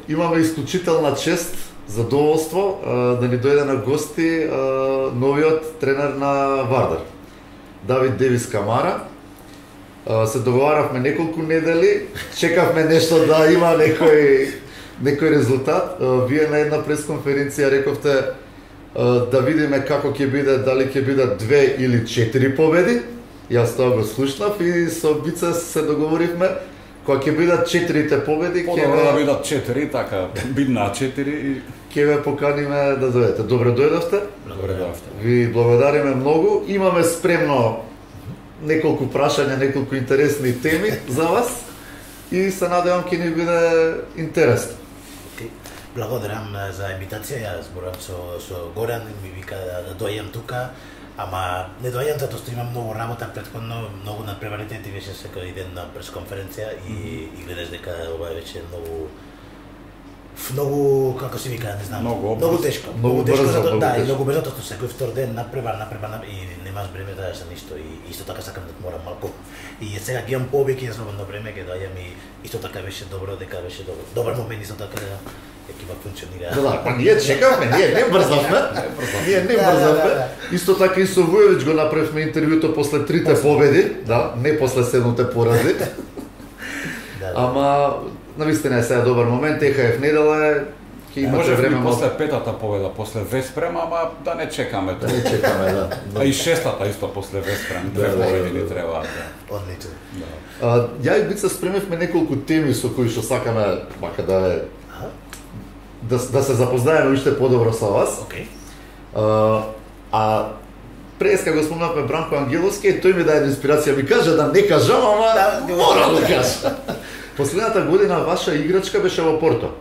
имаме исклучителна чест, задоволство да ни дојде на гости новиот тренер на Вардар, Давид Девис Камара. Се договаравме неколку недели, чекавме нешто да има некој резултат. Вие на една пресконференција рековте да видиме како ќе биде, дали ќе бидат 2 или 4 победи. Јас тоа го слушнав и со Бица се договоривме кога ќе бидат 4 победи, ќе да бидат 4, така бидна 4 и ќе ве поканиме да дојдете. Добре дојдовте. Добре дојдовте. Ви благодариме многу. Имаме спремно неколку прашања, неколку интересни теми за вас и се надевам ќе ни биде интересно. Благодарам за инвитација. Јас зборам со Горан и ми вика да дојдам тука, ама не дојдам затоа што имам многу работа претходно, многу надпреварите, ти беше секој ден на пресконференција и гледаш дека ова беше многу како се вика, не знам, многу тешко. Многу брзо, да, и многу брзо, тоа што секој втор ден надпревар и немаш време да за ништо и исто така сакам да морам малку. И сега ќе имам повеќе слободно време, ќе доаѓам и исто така беше добро, дека беше добар момент исто така екипа функционира. Да, па ние чекавме, ние не брзавме. Ние не брзавме. Исто така и со Вујовиќ го направивме интервјуто после 3 победи, да, не после 7 порази. Ама навистина е сега добар момент, ЕХФ недела ќе имате време после 5-та победа, после Веспрем, ама да не чекаме тоа. Не чекаме, да. А и 6-та исто после Веспрем, 2 победи ни треба. Одлично. Ја и Бица спремивме неколку теми со кои што сакаме мака да се запознаеме уште подобро со вас. Океј. Преска го спомнавме Бранко Ангеловски, тој ми даде инспирација, ми кажа да не кажам, ама морам да кажам. Последната година ваша играчка беше во Порто.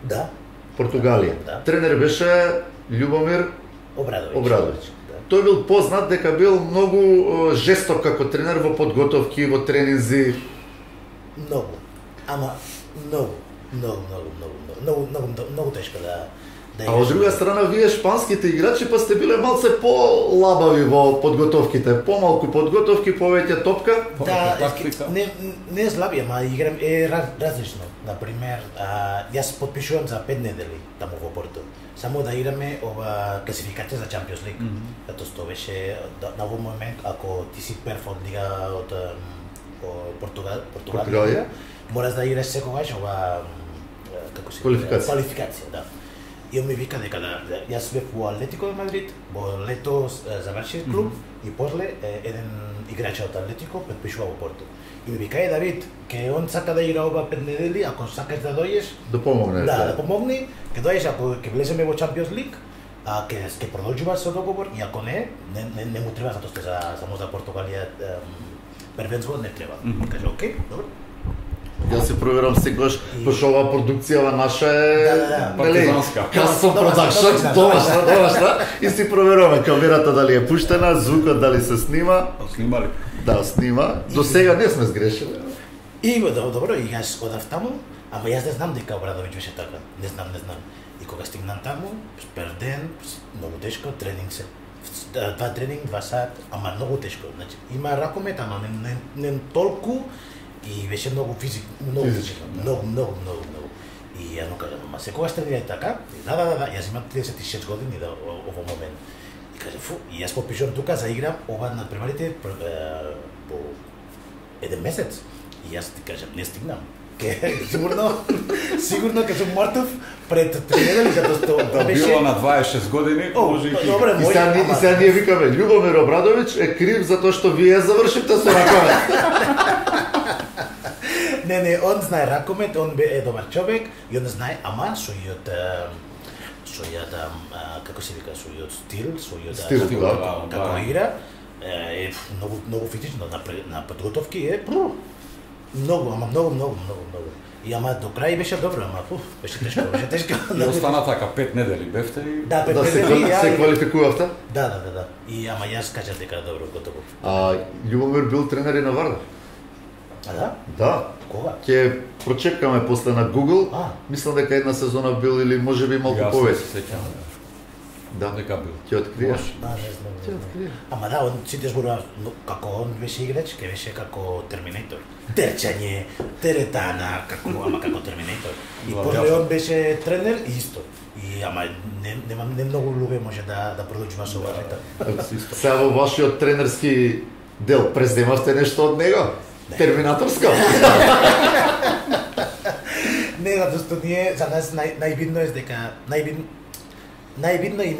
Да. Португалија. Да. Тренер беше Љубомир Обрадовиќ. Да. Тој бил познат дека бил многу жесток како тренер во подготовки, во тренинзи. Многу. Ама многу тешко да А од друга страна, вие шпанските играчи па сте биле малце по-лабави во подготовките, помалку подготовки, повеќе топка. Да, не слаби, ама играм различно. Например, јас подпишувам за 5 недели таму во Порто. Само да играме ова класификација за Champions League. Затоа што беше на овој момент, ако ти си перф од лига од Португалија, мораш да играш секогаш ова како се квалификација, да. И он ми вика дека јас бев во Атлетико де Мадрид, во лето заврши клуб и после еден играч од Атлетико подпишува во Порто. И ми вика Давид, ке он сака да игра ова 5 недели, ако сакаш да дојдеш, да помогне. Да помогни, ке дојдеш ако ке влеземе во Champions League, ке продолжуваш со договор и ако не му треба затоа што само за Португалија првенство не треба. Кажа окей, добро. Јас се проверам секогаш, пошто оваа продукција наша е партизанска. Касо продакшн, домашна, и си проверуваме камерата дали е пуштена, звукот дали се снима. Снима ли? Да, снима. До сега не сме сгрешили. И добро, и јас одав таму, ама јас не знам дека Обрадовиќ беше така. Не знам. И кога стигнам таму, прв ден, многу тешко, тренинг се 2 тренинг, 2 сат, ама многу тешко. Значи, има ракомет, ама не толку. И беше многу физик, многу. И јас му кажам, ама секогаш тренирај така? Да, јас имам 36 години овој момент. И кажа, и јас попишувам тука за играм ова надпреварите по 1 месец. И јас ти кажам, не стигнам. Сигурно ке сум мртов пред 3 недели, затоа што да било на 26 години, може и сега ние викаме, Љубомир Обрадовиќ е крив за тоа што вие завршивте со ракомет. Не, он знае ракомет, он е добар човек и он знае, ама со јот како се вика, со јот стил, како игра, е многу физично на подготовки е многу. И ама до крај беше добро, ама беше тешко. И остана така 5 недели бевте и да, 5 недели се квалификувавте? Да. И ама јас кажав дека добро готово. Љубомир бил тренер и на Вардар. Да? Да. Кога? Ќе прочекаме после на Google. Мислам дека една сезона бил или можеби малку повеќе. Да. дека бил. Ќе открија. Не знам. Ама да, он сите зборува како он беше играч, ке беше како Терминатор. Терчање, теретана, ама како Терминатор. И после он беше тренер и исто. И ама не многу луѓе може да продолжува со ова работа. Сега во вашиот тренерски дел преземавте нешто од него? Терминаторско? Не, затоа што ние за нас најбитно е дека најбитно и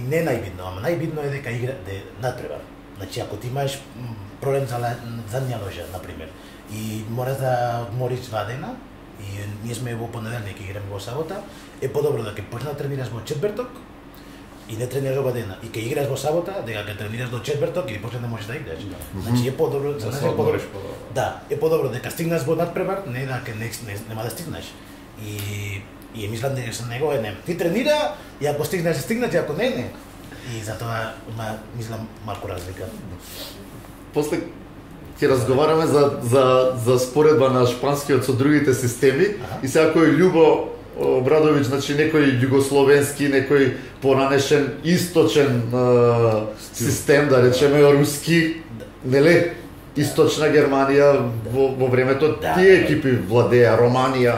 не најбитно, ама најбитно е дека игра надпревар. Значи ако ти имаш проблем за задња ложа, на пример, и мораш да одмориш 2 дена, и ние сме во понеделник и играме во сабота, е подобро да ќе почнеш да тренираш во четврток и не тренираш оба дена. И ќе играш во сабота, дека ќе тренираш до четврток и после не можеш да играш. Значи е подобро, за нас е подобро. Да, е подобро дека стигнеш во надпревар, не дека нема да стигнеш. И мислам дека со него не. Ти тренира и ако стигнеш, и ако не. И затоа мислам малку разлика. После ќе разговараме за споредба на шпанскиот со другите системи и сега кој Љубо Обрадовиќ, значи некој југословенски, некој поранешен источен систем, да речеме руски, неле? Источна Германија во времето тие екипи владеа, Романија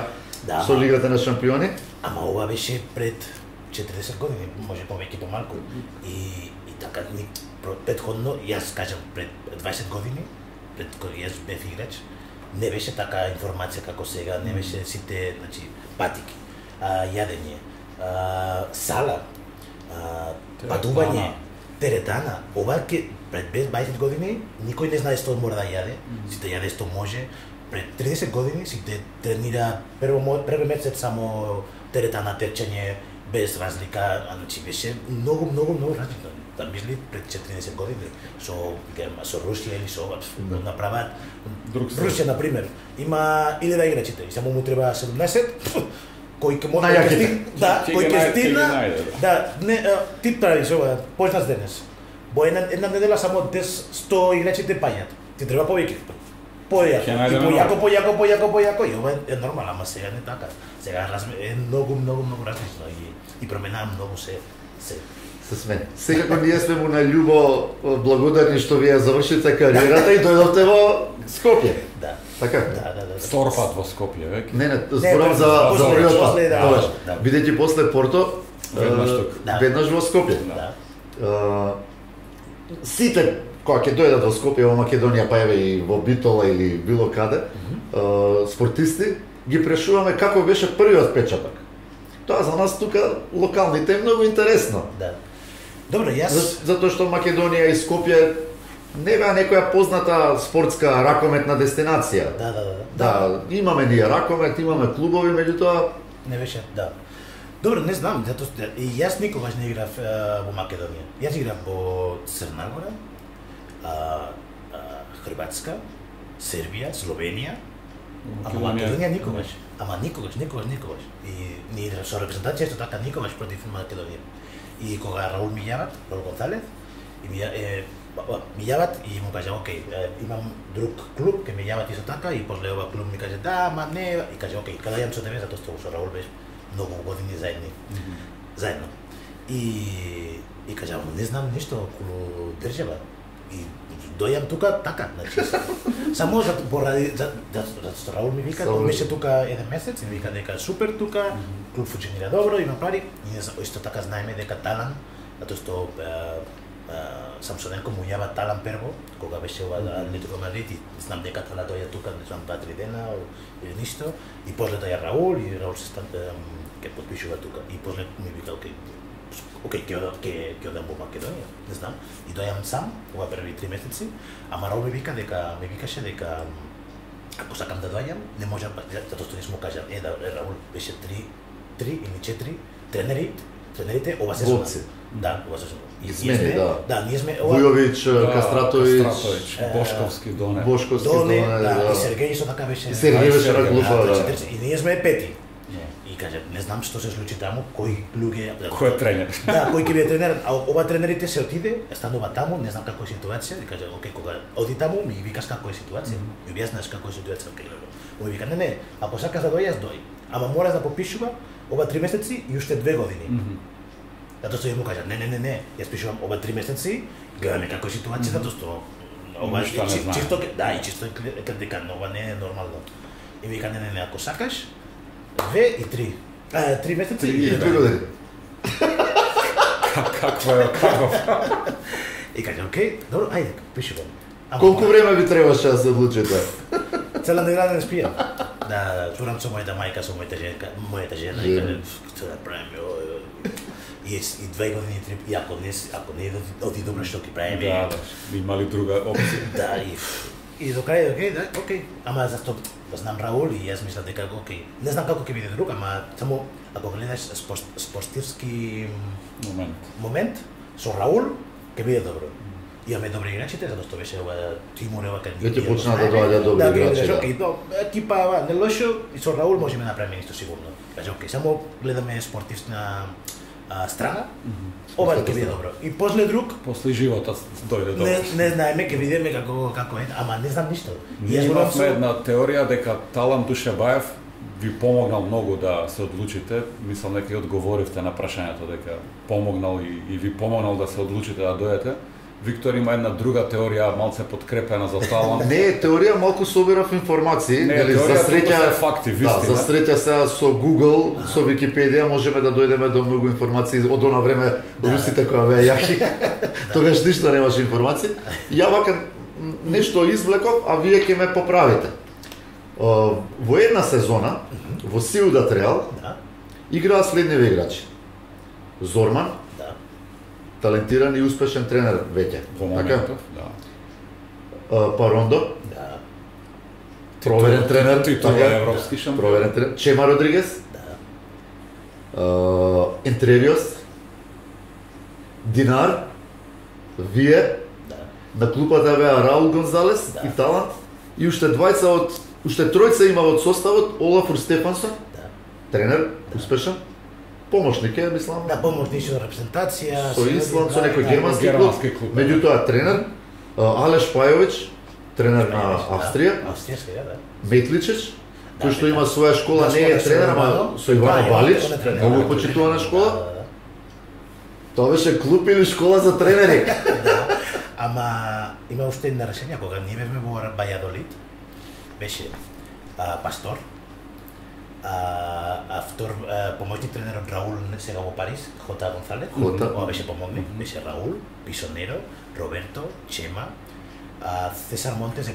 со Лигата на шампиони. Ама ова беше пред 40 години, може повеќе помалку. И така претходно, јас кажам пред 20 години, пред кога јас бев играч, не беше така информација како сега, не беше сите, значи, патики, јадење, сала, патување, теретана. Ова пред 20 години никој не знае што мора да јаде, сите јаде што може. Пред 30 години сите тренира први месец само теретана, терчење, без разлика, значи беше многу различно. Да мисли пред 40 години со Русија или со направат Русија на пример има 1000 играчите и само му треба 17 кој ќе може да стигна. Да, не ти правиш ова, почнаш денес. Во една недела само 100 играчите паѓаат. Ти треба повеќе. Појако, и ова е нормално, ама сега не така. Сега е многу различно и променаа многу се смени. Секако ние сме му на Љубо благодарни што вие завршите кариерата и дојдовте во Скопје. Да. Така? Да. Втор пат во Скопје веќе. Не, зборам за првиот пат. Бидејќи после Порто, веднаш во Скопје. Да. Сите кога ќе дојдат во Скопје, во Македонија, па еве и во Битола или било каде, спортисти, ги прешуваме како беше првиот печаток. Тоа за нас тука локалните е многу интересно. Да. Добро, јас затоа што Македонија и Скопје не беа некоја позната спортска ракометна дестинација. Да, имаме ние ракомет, имаме клубови, меѓутоа не беше, да. Добро, не знам, затоа што и јас никогаш не играв во Македонија. Јас играв во Црна Гора, Хрватска, Србија, Словенија, ама Македонија никогаш. Ама никогаш. И ние со репрезентација исто така никогаш против Македонија. И кога Раул ми јават, Раул Гонцалес, и ми јават и му кажа, окей, имам друг клуб, ке ми јават исто така, и после ова клуб ми каже, да, ама не, и каже, окей, када јам со тебе, затоа што со Раул беше многу години заедно. И кажа, не знам ништо околу држава. И дојам тука така, значи само поради што Раул ми вика, беше тука еден месец и ми вика дека супер тука, клуб функционира добро, има пари, и исто така знаеме дека Талан, затоа што Самсоненко му јава Талан прво, кога беше ова Атлетико Мадрид, и знам дека Талан дојде тука, не знам 2-3 дена или ништо, и после дојде Раул, и Раул се ќе потпишува тука, и после ми вика, окей, ќе одам во Македонија, не знам, и дојам сам, ова први 3 месеци, ама Раул ми викаше дека ако сакам да дојам, не може, затоа што не смо кажа, Раул беше 3 или 4 тренерите ова сезона. Да, ова сезона. И смени, да. Ние сме Вујовиќ, Кастратовиќ, Бошковски Доне. Да, и Сергеј исто така беше. Сергеј беше на клуба, да. И ние сме пети. И каже, не знам што се случи таму, кој луѓе... Кој е тренер? Да, кој ќе биде тренер, а ова тренерите се отиде, станува таму, не знам како е ситуација, и каже, окей, кога оди таму, ми викаш како е ситуација, ми објаснаш како е ситуација, окей, ми вика, не, ако сакаш да дојдеш, дој, ама мораш да попишува ова 3 месеци и уште 2 години. Затоа што ја му кажа, не, јас пишувам ова 3 месеци, гледаме како е ситуацијата, затоа што ова чисто е кредикантно, ова не е нормално. И ми вика, не, ако сакаш, 2 и 3. 3 месеци и 3 години. Какво? И каже, окей, добро, ајде, пишувам. Колку време ви требаше да се одлучите? Цела неделя не спијам. Да, чурам со мојата мајка, со мојата жена, и каже, што да правиме, и 2 години, 3, и ако не оди добро што ќе правиме. Да, имали друга опција. Да, и до крај, окей, ама зашто знам Раул и јас мислам дека окей. Не знам како ќе биде друг, ама само ако гледаш спортивски момент со Раул ќе биде добро. Имаме добри играчите, затоа што беше ова Тимур ева кај Веќе почна да доаѓа добри играчи. Да, окей, екипа не лошо и со Раул можеме да направиме исто сигурно. Каже, окей, само гледаме спортивна страна, ова ќе биде добро. И после друг, после животот дојде добро. Не знаеме, ќе видиме како е, ама не знам ништо. Ние имавме една теорија дека Талан Душебаев ви помогнал многу да се одлучите. Мислам дека и одговоривте на прашањето дека помогнал и ви помогнал да се одлучите да дојдете. Виктор има една друга теорија, малце подкрепена за Талан. Не е теорија, малку собирав информации, нели за среќа факти, вистина. Да, за среќа сега со Google, со Википедија можеме да дојдеме до многу информации од она време русите кои беа јаки. Тогаш ништо немаше информации. Ја вака нешто извлеков, а вие ќе ме поправите. Во една сезона во Сиудат Реал играат следниве играчи. Зорман, талентиран и успешен тренер веќе. Во моментов, да. Парондо, проверен тренер, титула европски шампион. Проверен тренер. Чема Родригес, Ентревиос, Динар, вие, на клупата беа Раул Гонзалес и Талант, и уште тројца има од составот, Олафур Стефансон, тренер, успешен, помошник е, мислам. Да, помошник со репрезентација, со Исланд, со некој германски клуб. Меѓутоа тренер Алеш Пајовиќ, тренер на Австрија. Австријска, да. Метличич, кој што има своја школа, не е тренер, ама со Ивано Балич, многу почитувана школа. Тоа беше клуб или школа за тренери. Ама има уште една решение, кога ние бевме во Бајадолид, беше Пастор, втор помошник тренер од Раул сега во Париз, Хота Гонсалес, ова беше помогник, беше Раул, Писонеро, Роберто, Чема, Цесар Монтес е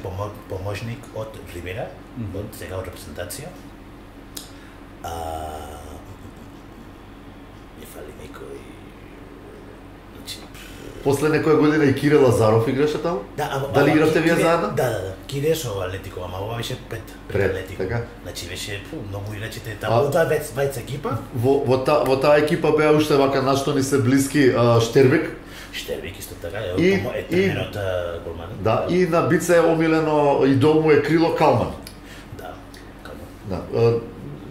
помошник од Ривера, од сега од репрезентација. Не фали некој. После некоја година и Кире Лазаров играше таму? Дали игравте вие заедно? Да. Кире со Атлетико, ама ова беше пред Атлетико. Значи беше многу играчите таму, тоа двајца екипа. Во таа екипа беа уште вака нашто ни се блиски Штербек. Штербек исто така, е тренерот голман. Да, и на Бице омилено идол му е Крило Калман. Да, Калман. Да.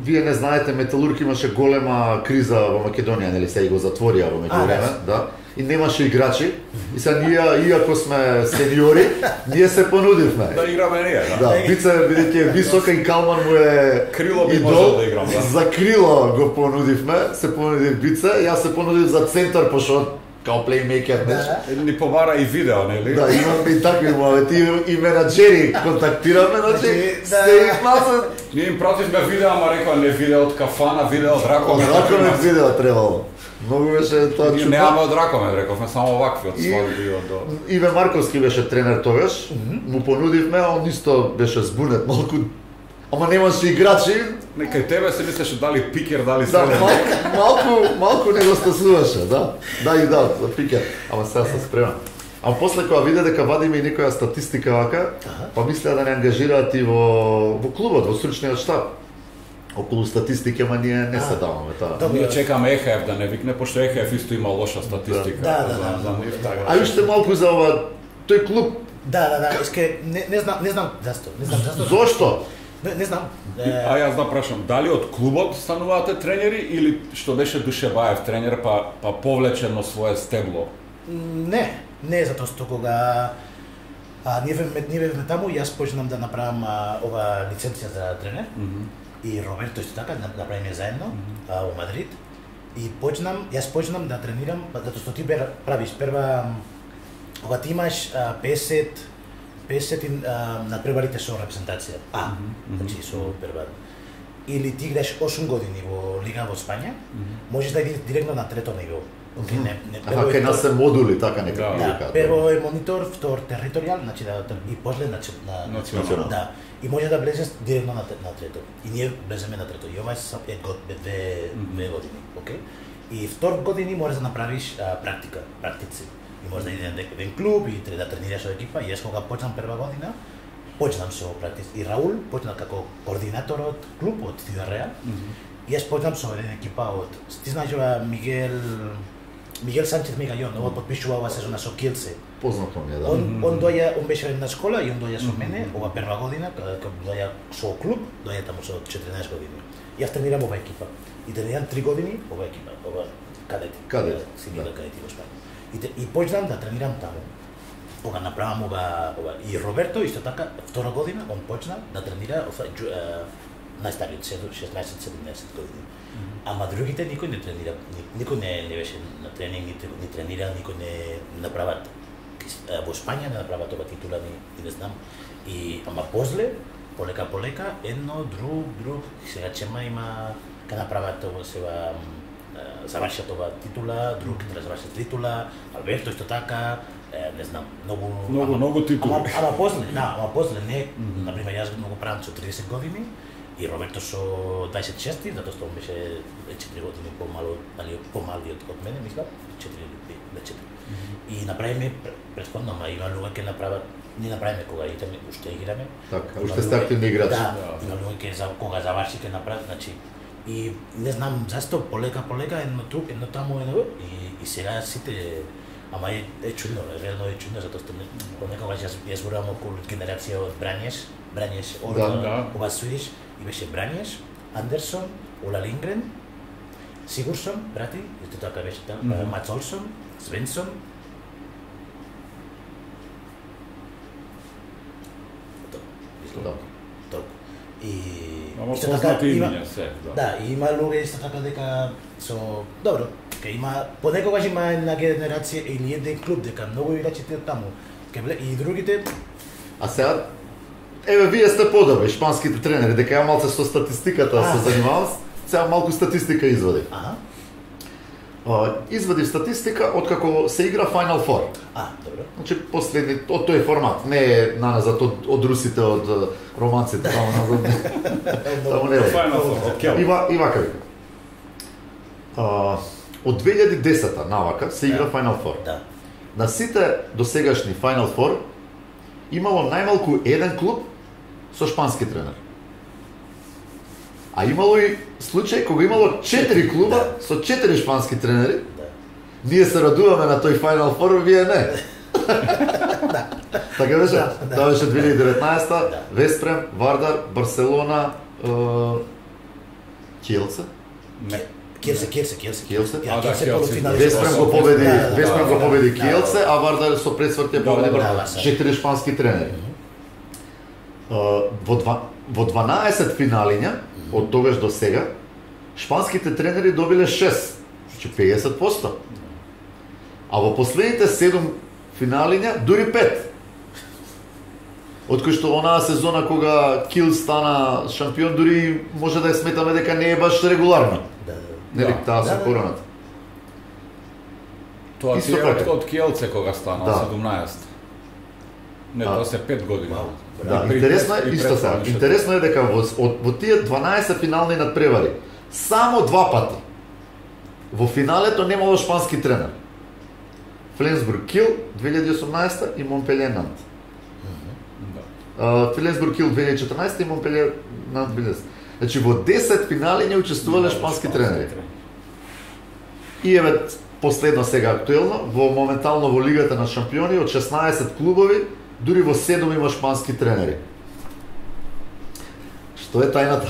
Вие не знаете, Металург имаше голема криза во Македонија, нели се и го затворија во меѓувреме, да. И немаше играчи. И сега ние, иако сме сениори, ние се понудивме. Да играме ние, да. Да, Бице бидејќи е висока и Калман му е Крило би идол, можел да играм, да. За Крило го понудивме, се понудив Бице, јас се понудив за центар, пошто као плеймейкер, нешто. Ни побара и видео, нели? Да, имам и такви моменти, и менаџери контактираме, значи, сте их назад. Ние им пративме видео, ама рекоа не видео од кафана, видео од Ракомет. Ракомет видео требало. Многу беше тоа чудно. Немаме од Ракомет, рековме само вакви од свој видео до. Иве Марковски беше тренер тогаш, му понудивме, а он исто беше збунет малку. Ама немаше играчи. Некај тебе се мислеше дали Пикер, дали да, малку не го стасуваше, да. Да, Пикер. Ама сега се спремам. Ама после кога виде дека вадиме и некоја статистика вака, па мислеа да не ангажираат и во клубот, во стручниот штаб. Околу статистики, ама ние не се даваме тоа. Ние чекаме ЕХФ да не викне, пошто ЕХФ исто има лоша статистика. Да. А уште малку за ова тој клуб. Да, не знам зашто. Зошто? Не знам. А јас да прашам, дали од клубот стануваате тренери или што беше Душебаев тренер па повлечено своје стебло? Не, затоа што кога ние бевме таму, јас почнам да направам ова лиценција за тренер. И Роберто исто така направиме заедно во Мадрид. И јас почнам да тренирам, затоа што ти правиш прва, кога ти имаш 50 надпреварите со репрезентација. Значи со прва. Или ти играш 8 години во лига во Спања, можеш да идеш директно на трето ниво. Кај нас се модули, така некако. Да, прво е монитор, втор територијал, значи и после на национално. Да. И може да влезеш директно на трето. И ние влеземе на трето. И ова е две години, окей? И втор години можеш да направиш практици. И може да иде на еден клуб и треба да тренираш со екипа. И јас кога почнам прва година, почнам со практици. И Раул почна како координатор од клуб од Тидарреа. И јас почнам со еден екипа од, ти знаеш ова Мигел Санчес Мегајон, ова подпишува ова сезона со Килсе. Познато ми е, да. Он беше на школа и он дојде со мене, ова прва година, кога дојде со клуб, дојде таму со 14 години. Јас тренирам ова екипа. И тренирам 3 години ова екипа, ова кадети. Синива кадети во Спања. И почнам да тренирам таму. Кога направам ова и Роберто исто така, втора година, он почна да тренира најстариот 16-17 години. Ама другите никој не тренира, никој не беше на тренинг, ни тренира, никој не направат во Спања не направат ова титула ни не знам. И ама после полека едно друг сега чема има ка направат ова сега завршат ова титула, друг ќе завршат титула, Алберто исто така, не знам, многу титули. Ама после не, например јас многу правам со 30 години. И Роберто со 26, затоа што он беше 4 години помалиот од мене, мислам, 4 или 4. И направиме претходно, ама има луѓе ќе направат, не направиме кога идеме, уште играме. Така, уште сте активни играчи. Да, има луѓе ќе кога заврши ќе направат, значи и не знам зашто полека едно тук, едно таму, и сега сите ама е чудно, реално е чудно затоа што понекогаш јас зборувам околу генерација од Брањеш, ова Суидиш, и беше Брањеш, Андерсон, Ола Лингрен, Сигурсон, брати, исто така беше таму, Мац Олсон, Свенсон. Толку. И исто така има да, и има луѓе исто така дека со добро, има понекогаш има една генерација или еден клуб дека многу играчите таму, и другите. А сега еве вие сте подобри, шпанските тренери, дека ја малце со статистиката се занимавам, сега малку статистика извади. Извади статистика откако се игра Final Four. Добро. Значи последни од тој формат, не е наназад од русите, од романците, таму назад. Таму не е. Final Four. И вака вика. Од 2010-та навака се игра Final Four. Да. На сите досегашни Final Four имало најмалку еден клуб со шпански тренер. А имало и случај кога имало 4 клуба со 4 шпански тренери. Ние се радуваме на тој Final Four, вие не. Така беше? Тоа беше 2019-та, Веспрем, Вардар, Барселона, Киелце? Не. Киелце. Веспрем го победи Киелце, а Вардар со пресвртја победи 4 шпански тренери. Во 12 финалиња од тогаш до сега, шпанските тренери добиле 6, значи 50%. А во последните 7 финалиња дури 5. Откој што онаа сезона кога Кил стана шампион, дури може да ја сметаме дека не е баш регуларно. Нели таа со короната. Тоа ти е од Киелце кога стана, 17. Не, тоа се 5 години. Да, интересно е исто сега. Интересно е дека во тие 12 финални надпревари само 2 пати во финалето немало шпански тренер. Фленсбург Кил 2018 и Монпелиер Нант. Фленсбург Кил 2014 и Монпелиер Нант 2010. Значи во 10 финали не учествувале шпански тренери. И еве последно сега актуелно, моментално во Лигата на шампиони од 16 клубови, дури во 7 има шпански тренери. Што е тајната?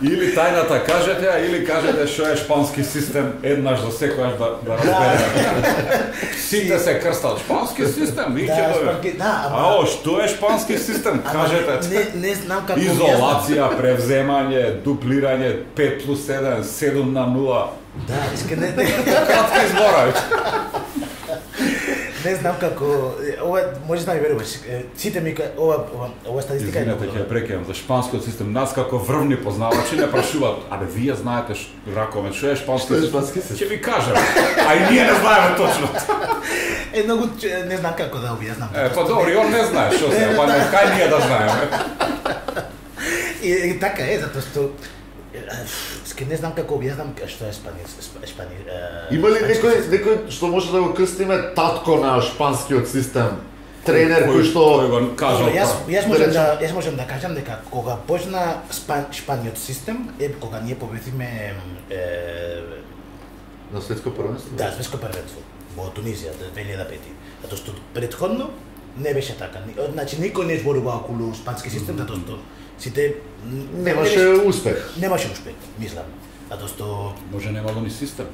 Или тајната кажете, или кажете што е шпански систем еднаш за секојаш да разбереме. Сите се крстат шпански систем, Ао, што е шпански систем? Кажете. Не знам како изолација, превземање, дуплирање, 5+1, 7:0. Да, искаме кратки зборови. Не знам како, ова може да ми веруваш. Сите ми ова статистика Извинете, ќе прекинам за шпанскиот систем. Нас како врвни познавачи не прашуваат, абе вие знаете Ракове, што е шпански систем? Ќе ви кажам. А и ние не знаеме точно. Многу не знам како да објаснам. Па добро, и он не знае што се, па не кај ние да знаеме. И така е, затоа што не знам како објаснам што е Шпанија. Има ли некој што може да го крстиме татко на шпанскиот систем? Тренер кој што го кажа. Јас можам да кажам дека кога почна Шпаниот систем е кога ние победиме на светско првенство? Да, светско првенство во Тунизија 2005. Затоа што претходно не беше така. Значи никој не зборува околу шпански систем, затоа што сите немаше успех. Немаше успех, мислам. Затоа што може немало ни систем.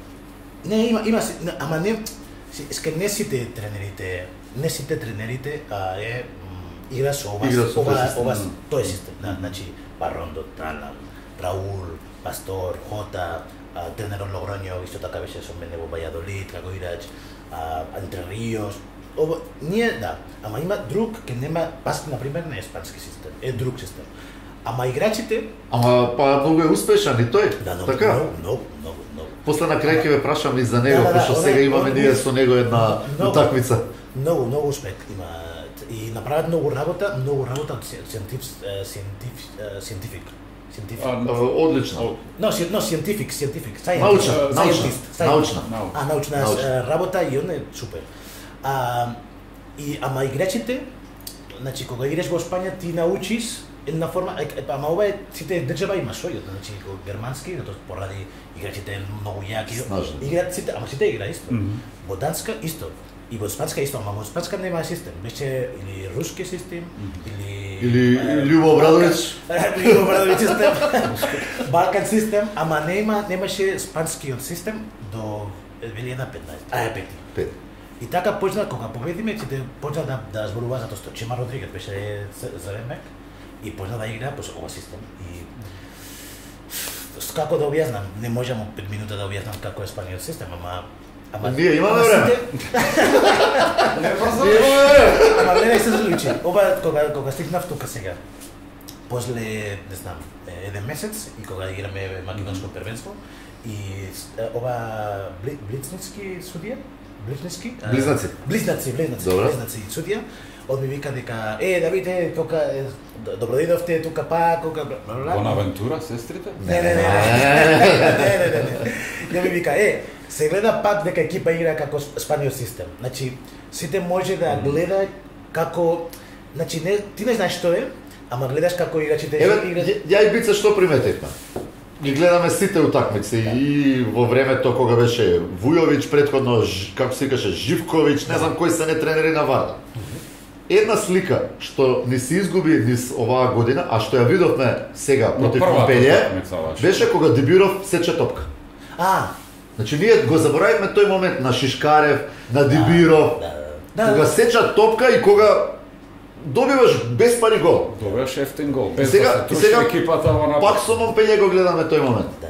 Не, има, ама не не сите тренерите игра со ова тој систем. Значи Паррондо, Талан, Раул, Пастор, Хота, тренерот Логроњо исто така беше со мене во Valladolid како играч, Entre Ríos. Ние да, ама има друг ке нема Баск на пример не е шпански систем, е друг систем. Ама играчите па многу е успешен и тој. Да, така? Многу. После на крај ќе ве прашам и за него, пошто сега имаме ние со него една утакмица. Многу успех има и направат многу работа од сcientific. Одлично. Scientific. Научна работа и он е супер. Ама играчите, значи кога играш во Шпања ти научиш една форма, ама ова е сите држава има својот, значи германски, затоа поради играчите многу јаки. Играат сите, ама сите играат исто. Во Данска исто. И во Спанска исто, ама во Спанска нема систем, беше или руски систем, или Љубо Обрадовиќ систем, Балкан систем, ама немаше спанскиот систем до 2015. И така почна кога победиме, сите почна да зборува затоа што Чема Родригес беше заремек и почна да игра по ова систем. И како да објаснам, не можам 5 минута да објаснам како е спаниот систем, ама ние имаме време. Не брзо. Ама гледај се случи. Ова кога стигнав тука сега. После, не знам, еден месец и кога играме македонско првенство и ова Блицницки судија, Близнаци судија, од ми вика дека да видите тука добро дојдовте тука пак, Бонавентура сестрите? Не. Ја ми вика се гледа пак дека екипа игра како Спаниот систем. Значи сите може да гледа како, значи ти не знаеш што е, ама гледаш како играчите играат. Ја и Бица што приметивме? Ги гледаме сите утакмици и во времето кога беше Вујовиќ, претходно како се викаше Живковиќ, не знам кои се не тренери на Вардар. Една слика што ни се изгуби низ оваа година, а што ја видовме сега против Монпелје, беше кога Дибиров сече топка. Значи ние го заборавивме тој момент на Шишкарев, на Дибиров, кога сечат топка и кога добиваш без пари гол. Добиваш ефтин гол, без да се труши екипата во напад. Пак со Монпелје го гледаме тој момент.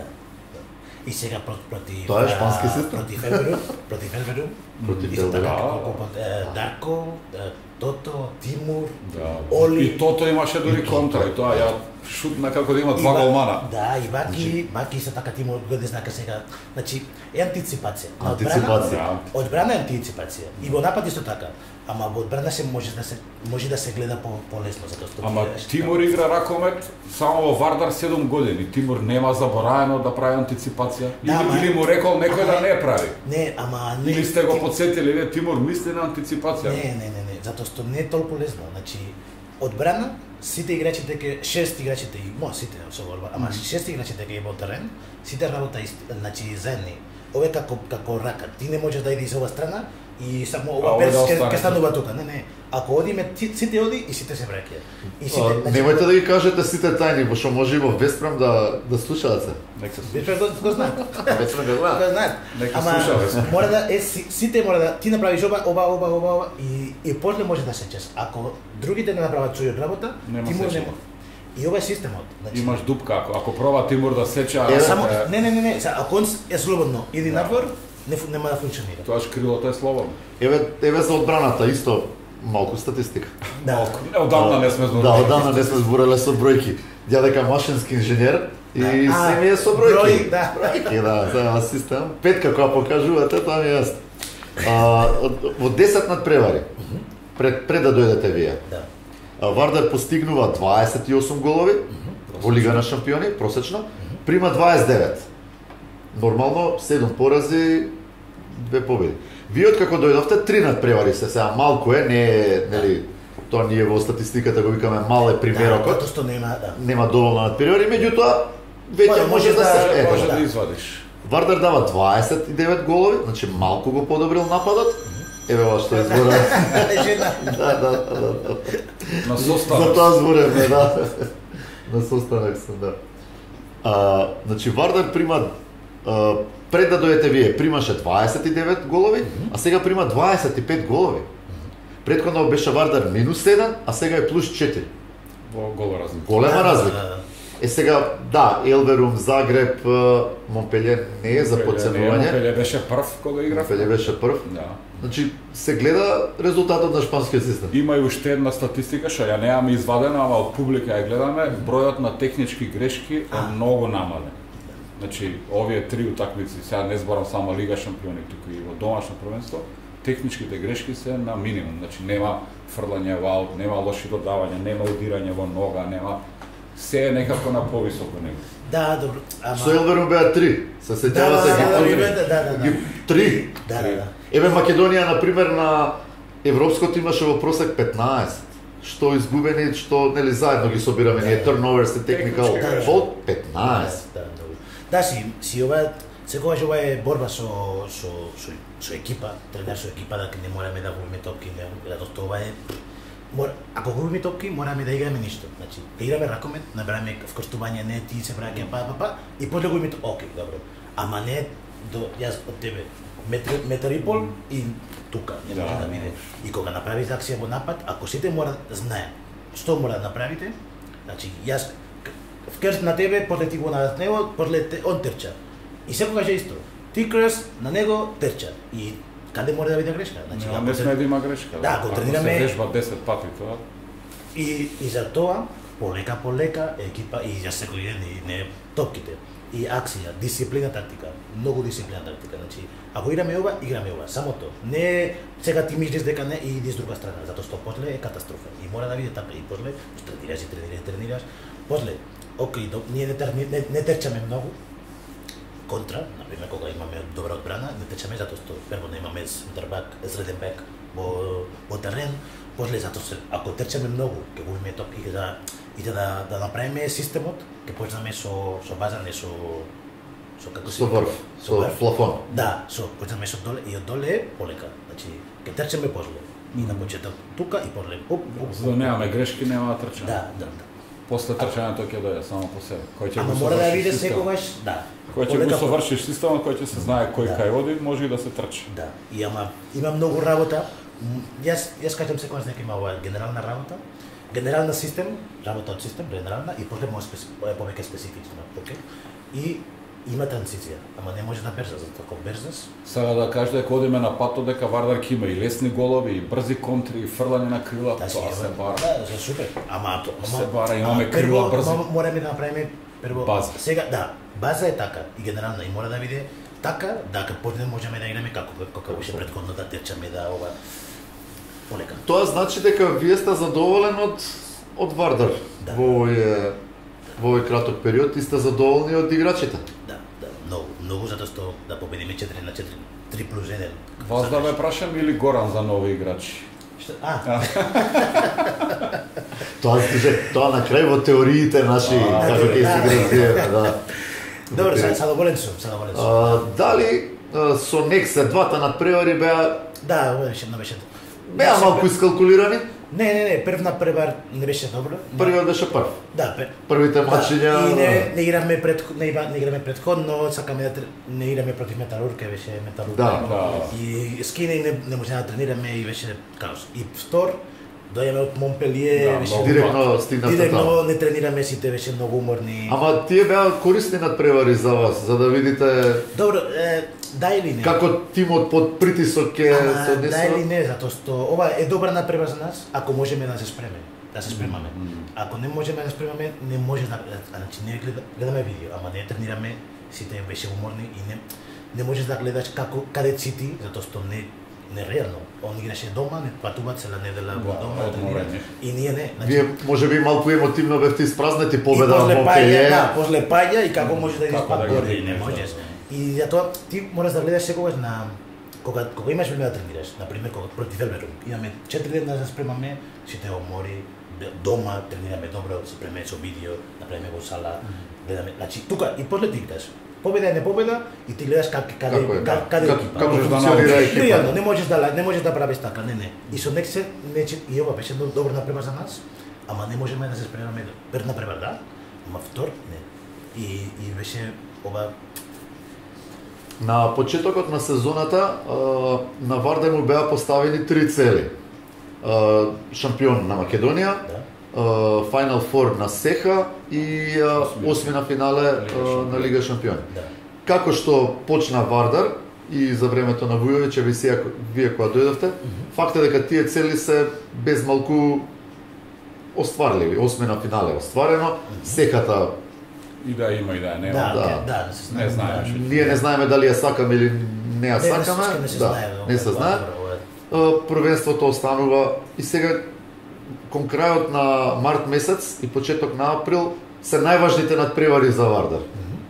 И сега против тоа е шпански систем. Против Елверум, Дарко, Тото, Тимур, Оли. И Тото имаше дури контра, и тоа ја шутна како да има два голмана. Да, и Баки се така Тимур го знака сега. Значи, е антиципација. Одбрана е антиципација. И во напад исто така. Ама во одбрана се може да се гледа полесно затоа што. Ама Тимур игра ракомет само во Вардар 7 години. Тимур нема забораено да прави антиципација. Или му рекол некој да не прави. Не, ама не. Или сте го потсетили, Тимур мисли на антиципација. Не, затоа што не е толку лесно. Значи, одбрана сите играчите ќе 6 играчите и сите со борба, ама 6 играчите ќе во терен, сите работа значи заедни. Ова како рака. Ти не можеш да идеш ова страна, И само ова перс ќе станува тука. Не. Ако одиме, сите оди и сите се враќаат. И сите, немојте да ги кажете сите тајни, што може и во Веспром да слушаат се. Нека се Веспром го знаат. Веспром го знаат. Нека слушаат. Мора да сите мора да ти направиш ова и после може да сечеш. Ако другите не направат своја работа, ти може нема. И ова е системот. Значи, имаш дупка, ако проба Тимур да сеча... Само, не, ако он е слободно, иди надвор, нема да функционира. Тоа крилото е слободно. Еве за одбраната исто малку статистика. Малку. Одамна не сме збореле. Да, одамна не сме збореле со бројки. Дядека машински инженер и се ми е со бројки. Бројки, за асистент. Петка која покажувате, тоа ми е јасно. Во 10 надпревари, пред да дојдете вие. Вардар постигнува 28 голови во Лига на шампиони, просечно, прима 29. Нормално 7 порази, 2 победи. Вие откако дојдовте 3 надпревари се, сега малку е, не е, нели, тоа ние во статистиката го викаме мал е примерокот. Затоа што нема доволно надпревари, меѓутоа веќе може да се може да извадиш. Вардар дава 29 голови, значи малку го подобрил нападот. Еве ова што избора. Да. На состанок. За тоа зборевме, да. На состанок сум, да. Значи Вардар прима пред да дојдете вие примаше 29 голови, а сега прима 25 голови. Претходно беше Вардар -1, а сега е +4. Во гола разлика. Голема разлика. Сега, да, Елверум, Загреб, Монпелје не е за подценување. Монпелје беше прв кога игра. Монпелје беше прв. Да. Значи, се гледа резултатот на шпанскиот систем. Има и уште една статистика, што ја немаме извадена, ама од публика ја гледаме, бројот на технички грешки е многу намален. Значи, овие 3 утакмици, сега не зборам само Лига шампиони, туку и во домашно првенство, техничките грешки се на минимум. Значи, нема фрлање во аут, нема лоши додавања, нема удирање во нога, нема... Се е некако на повисоко него. Да, добро. Со Елверум беа 3. Се сеќавате ги 3. Да. Еве Македонија, например, на европското имаше во просек 15. Што изгубени, што нели заедно ги собираме ние turnovers и technical fault 15. Да, си ова секогаш ова е борба со екипа, тренер со екипа, дека не мораме да губиме топки, затоа ова е ако губиме топки, мораме да играме ништо. Значи, да играме ракомет, набраме вкрстување, не ти се враќа па, и после губиме топки, окей, добро. Ама не до јас од тебе метар и пол и тука, не може да биде. И кога направите акција во напад, ако сите мора да знае што мора да направите, значи јас вкрст на тебе, после ти го надат него, после он терча. И секогаш е исто. Ти крст на него терча. И каде мора да биде грешка? Значи, не сме да има грешка. Да, го тренираме. Се вежба 10 пати тоа. И за тоа полека екипа и за секој ден и не топките. И акција, дисциплина, тактика, многу дисциплина, тактика. Значи, ако играме ова, само тоа. Не сега ти мислиш дека не и идиш друга страна, затоа што после е катастрофа. И мора да биде така и после тренираш. После, окей, ние не терчаме многу. Контра, например, кога имаме добра одбрана, не течеме затоа што прво не имаме центрбак, среден бек во терен, после затоа што ако терчеме многу, ќе губиме топки и да направиме системот, ќе почнеме со база, не со како со врв, со плафон. Да, почнеме со доле и од доле е полека. Значи, ќе терчеме после. И на почеток тука и после За да немаме грешки, нема да трчаме. Да. После трчањето ќе дојде само по себе. Ама мора да биде секогаш, да. Кој ќе го совршиш системот, кој ќе се знае кој кај оди, може и да се трчи. Да. И има многу работа. Јас кажам секогаш дека има ова генерална работа, генерална систем, работа од систем, генерална и после повеќе специфична, окей? И има транзиција, ама не може да берзаш, затоа кога берзаш. Сега да кажеш дека одиме на патот дека Вардар ќе има и лесни голови, и брзи контри, и фрлање на крила, тоа се бара. Да, за супер. Ама се бара, имаме крила брзи. Мораме да направиме прво база. Сега да, база е така и генерална и мора да биде така да после можеме да играме како беше претходно да течаме да ова полека. Тоа значи дека вие сте задоволен од Вардар во овој краток период и сте задоволни од играчите? Да, многу затоа што да победиме 4-4, 3+1. Вас да ме прашам или Горан за нови играчи? Тоа на крај во теориите наши како ќе се играат, да. Добро, задоволен сум. Дали со Нексе двата надпревари беа Да, не беше. Беа малку искалкулирани. Не, прв на превар не беше добро. Првиот беше прв. Да, Првите мачиња. И не играме предходно, сакаме да не играме против Металург, беше Металург. Да. И скине не можеме да тренираме и беше каос. И втор дојаме од Монпелие, беше директно стигнате таму. Не тренираме сите, беше многу уморни. Ама тие беа корисни надпревари за вас, за да видите. Добро, да или не? Како тимот под притисок ќе се однесува? Да или не, затоа што ова е добра надпревар за нас, ако можеме да се спремаме. Ако не можеме да спремаме, не може да, значи не гледаме видео, ама не тренираме, сите беше уморни и не можеш да гледаш каде си ти, затоа што не реално. Он играше дома, не патуваат цела недела во дома, тренираат. И ние не. Значи, вие можеби малку емотивно бевте испразнети победа во Монпелие. Да, после паѓа и како може да идеш пак гори, не можеш. И затоа ти мораш да гледаш секогаш на кога имаш време да тренираш, на пример кога против Елверум. Имаме 4 дена да се спремаме, сите умори, дома тренираме добро, се спремаме со видео, направиме во сала, гледаме. Значи тука и после ти гледаш победа и не победа и ти гледаш каде екипа. Како функционира екипа. Не можеш да правиш така, не. И со нек се и ова беше добро напрема за нас, ама не можеме да се спремаме пред напрема, да, ама втор не. И беше ова. На почетокот на сезоната на Вардар му беа поставени 3 цели. Шампион на Македонија, Final Four на СЕХА и осми на финале на Лига Шампиони. Како што почна Вардар и за времето на Вујовиќ, вие кога дојдовте, факт е дека тие цели се без малку остварливи. Осми на финале остварено, СЕХАта и да има и да нема. Да, не знаеме. Ние не знаеме дали ја сакаме или не ја сакаме. Не се знае. Првенството останува и сега кон крајот на март месец и почеток на април се најважните надпревари за Вардар.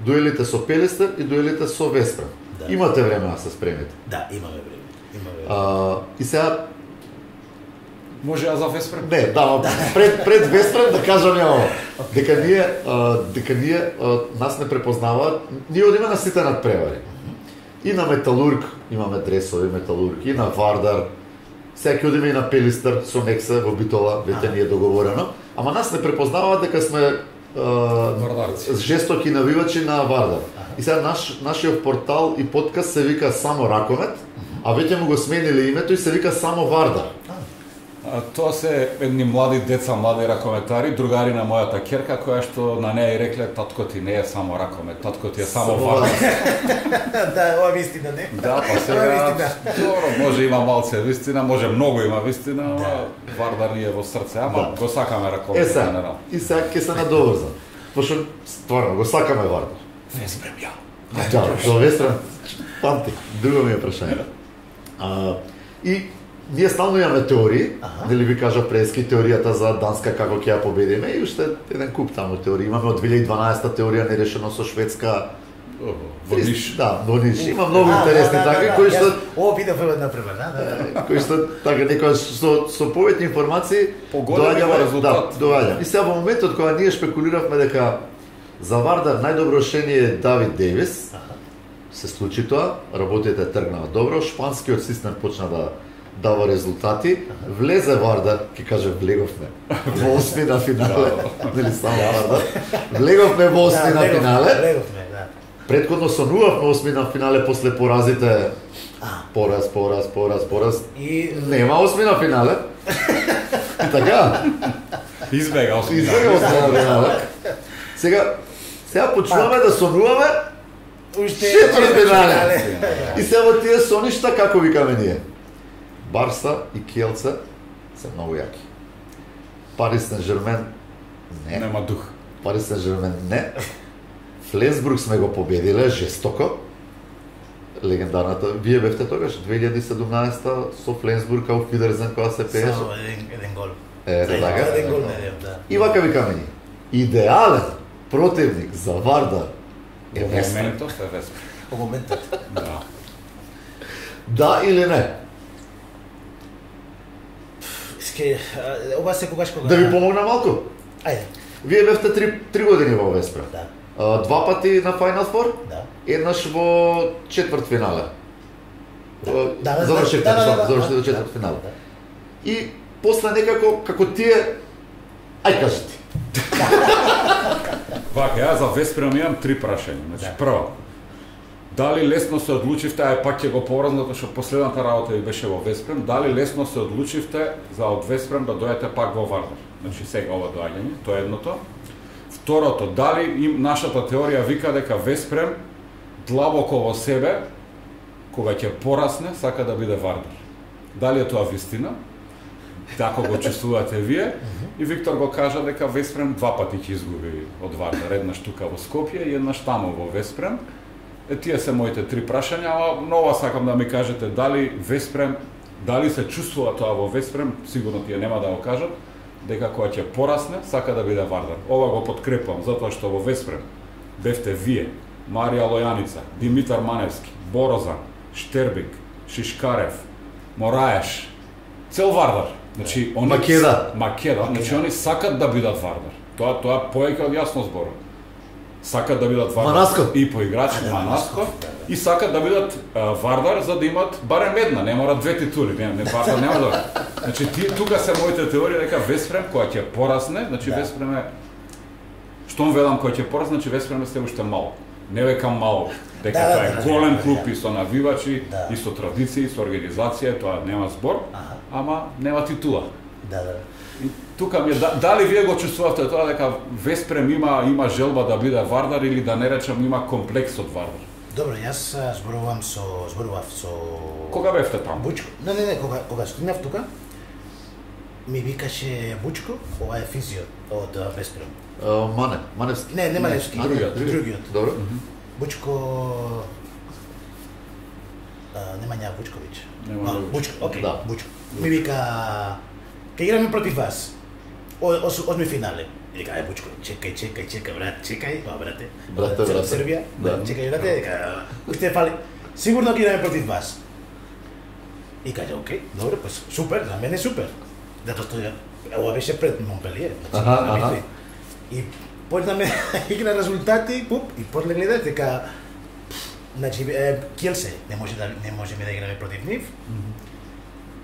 Дуелите со Пелестер и дуелите со Веспрем. Имате време да се спремите. Да, имаме време. И сега може за Веспрем? Не, пред Веспрем да кажам ја ова. Дека ние нас не препознаваат, ние одиме на сите надпревари. И на Металург имаме дресови Металург, и на Вардар. Сега ќе одиме и на Пелистер со Некса во Битола, веќе ни е договорено. Ама нас не препознаваат дека сме жестоки навивачи на Вардар. И сега нашиот портал и подкаст се вика само Раковет, а веќе му го смениле името и се вика само Вардар. Тоа се едни млади деца, млади ракометари, другари на мојата ќерка, која што на неја и рекле татко ти не е само ракомет, татко ти е само Вардар. Да, ова вистина не. Да, па сега добро, може има малце вистина, може многу има вистина, ама Вардар ни е во срце, ама го сакаме ракомет генерално. И сега ќе се надоврзам. Пошто стварно го сакаме Вардар. Веспрем ја. Да, до Веспрем памти. Друго ми е прашање. И ние стално имаме теории, нели ви кажа прески теоријата за Данска како ќе ја победиме и уште еден куп таму теории. Имаме од 2012 теорија нерешено со Шведска. Во Ниш. Да, во Ниш. Има многу интересни такви кои што Ово видов е например, да. Кои што така некојаш со повеќе информации доаѓаме резултат. Доаѓа. И сега во моментот кога ние шпекулиравме дека за Вардар најдобро решение е Давид Дејвис, се случи тоа, работите тргнаа добро, шпанскиот систем почна да дава резултати, влезе Вардар, ќе каже влеговме во осми на финале, нели само Вардар, влеговме во осми на финале, предходно сонувавме осми на финале после поразите, пораз, и нема осми на финале, и така, избега осми на финале, сега почнуваме да сонуваме четвртфинале, и сега во тие соништа како викаме ние, Барса и Киелце се многу јаки. Парис Сен-Жермен не. Нема дух. Парис Сен-Жермен не. Фленсбург сме го победиле жестоко. Легендарната. Вие бевте тогаш 2017 со Фленсбург као Фидерзен кога се пееше. Само еден гол. Така. Еден гол да. И вака викаме ние. Идеален противник за Вардар е Веспрем. Во моментот. Да. Да или не? Ова секогаш кога... Да ви помогна малку? Ајде. Вие бевте 3 години во Веспрем. Да. 2 пати на Final Four? Да. Еднаш во четвртфинале. заврши до четвртфинал. И после некако како тие ај кажи ти. Вака, ја за Веспрем имам 3 прашања. Значи, прво, дали лесно се одлучивте, ај пак ќе го поврзам, затоа што последната работа ви беше во Веспрем, дали лесно се одлучивте за од Веспрем да дојдете пак во Вардар? Значи сега ова доаѓање, тоа е едното. Второто, дали нашата теорија вика дека Веспрем длабоко во себе, кога ќе порасне, сака да биде Вардар. Дали е тоа вистина? Тако го чувствувате вие? И Виктор го кажа дека Веспрем 2 пати ќе изгуби од Вардар, еднаш тука во Скопје и еднаш таму во Веспрем. Тие се моите 3 прашања, а нова сакам да ми кажете дали Веспрем, дали се чувствува тоа во Веспрем, сигурно тие нема да го кажат, дека кога ќе порасне, сака да биде Вардар. Ова го подкрепувам, затоа што во Веспрем бевте вие, Марија Лојаница, Димитар Маневски, Борозан, Штербик, Шишкарев, Мораеш, цел Вардар. Значи, они Македа, значи они сакат да бидат Вардар. Тоа повеќе од јасно зборува. Сакат да бидат Вардар Манасков. И поиграчи Манасков и сакат да бидат Вардар за да имат барем една, не мора 2 титули, не Вардар нема да. Значи тука се моите теории дека Веспрем кога ќе порасне, значи Веспрем е штом велам кога ќе порасне, значи Веспрем е се уште мало. Не векам мало, дека тоа е голем клуб и со навивачи, и со традиции, со организација, тоа нема збор, ама нема титула. И тука ми дали вие го чувствувате тоа дека Веспрем има желба да биде Вардар или да не речам има комплекс од Вардар? Добро, јас зборував со Кога бевте таму? Бучко. Не, кога стигнав тука, ми викаше Бучко, ова е физио од Веспрем. Маневски. Не Маневски. Другиот. Добро. Бучко Немања Бучковиќ. Бучко, окей, Бучко. Ми вика ќе играме против вас. Осми финале. И вика, Бучко, чекај, брат, чекај, брате. Србија, чекај, брате, уште фали. Сигурно ќе играме против вас. И кажа, окей, добро, pues супер, за мене супер. Затоа што ова беше пред Монпелиер. И почнаме игра резултати, и после гледате дека значи Киелсе не можеме да играме против нив.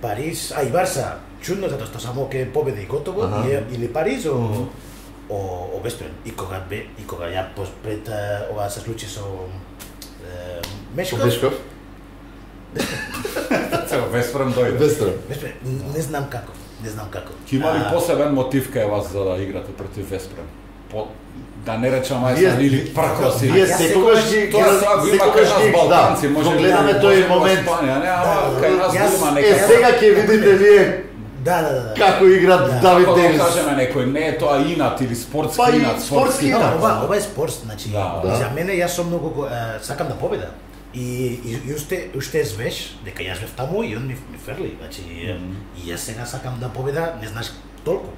Париз, и Барса, чудно затоа што само ќе победи и готово, или Париз о Веспрем. И кога ја пред ова се случи со Мешков. Веспрем дојде. Веспрем. Не знам како. Ќе има ли посебен мотив кај вас за да играте против Веспрем? Да не речам или пркоси. Вие секогаш ги Балканци, може гледаме тој момент. Кај нас има нека. Сега ќе видите вие како играат Давид Девис. Како кажеме некој, не е тоа инат или спортски инат. Спортски инат. Ова е спорт, значи за мене јас сум многу сакам да победа. И уште звеш дека јас бев таму и он ми ферли, значи и јас сега сакам да победа, не знаеш толку.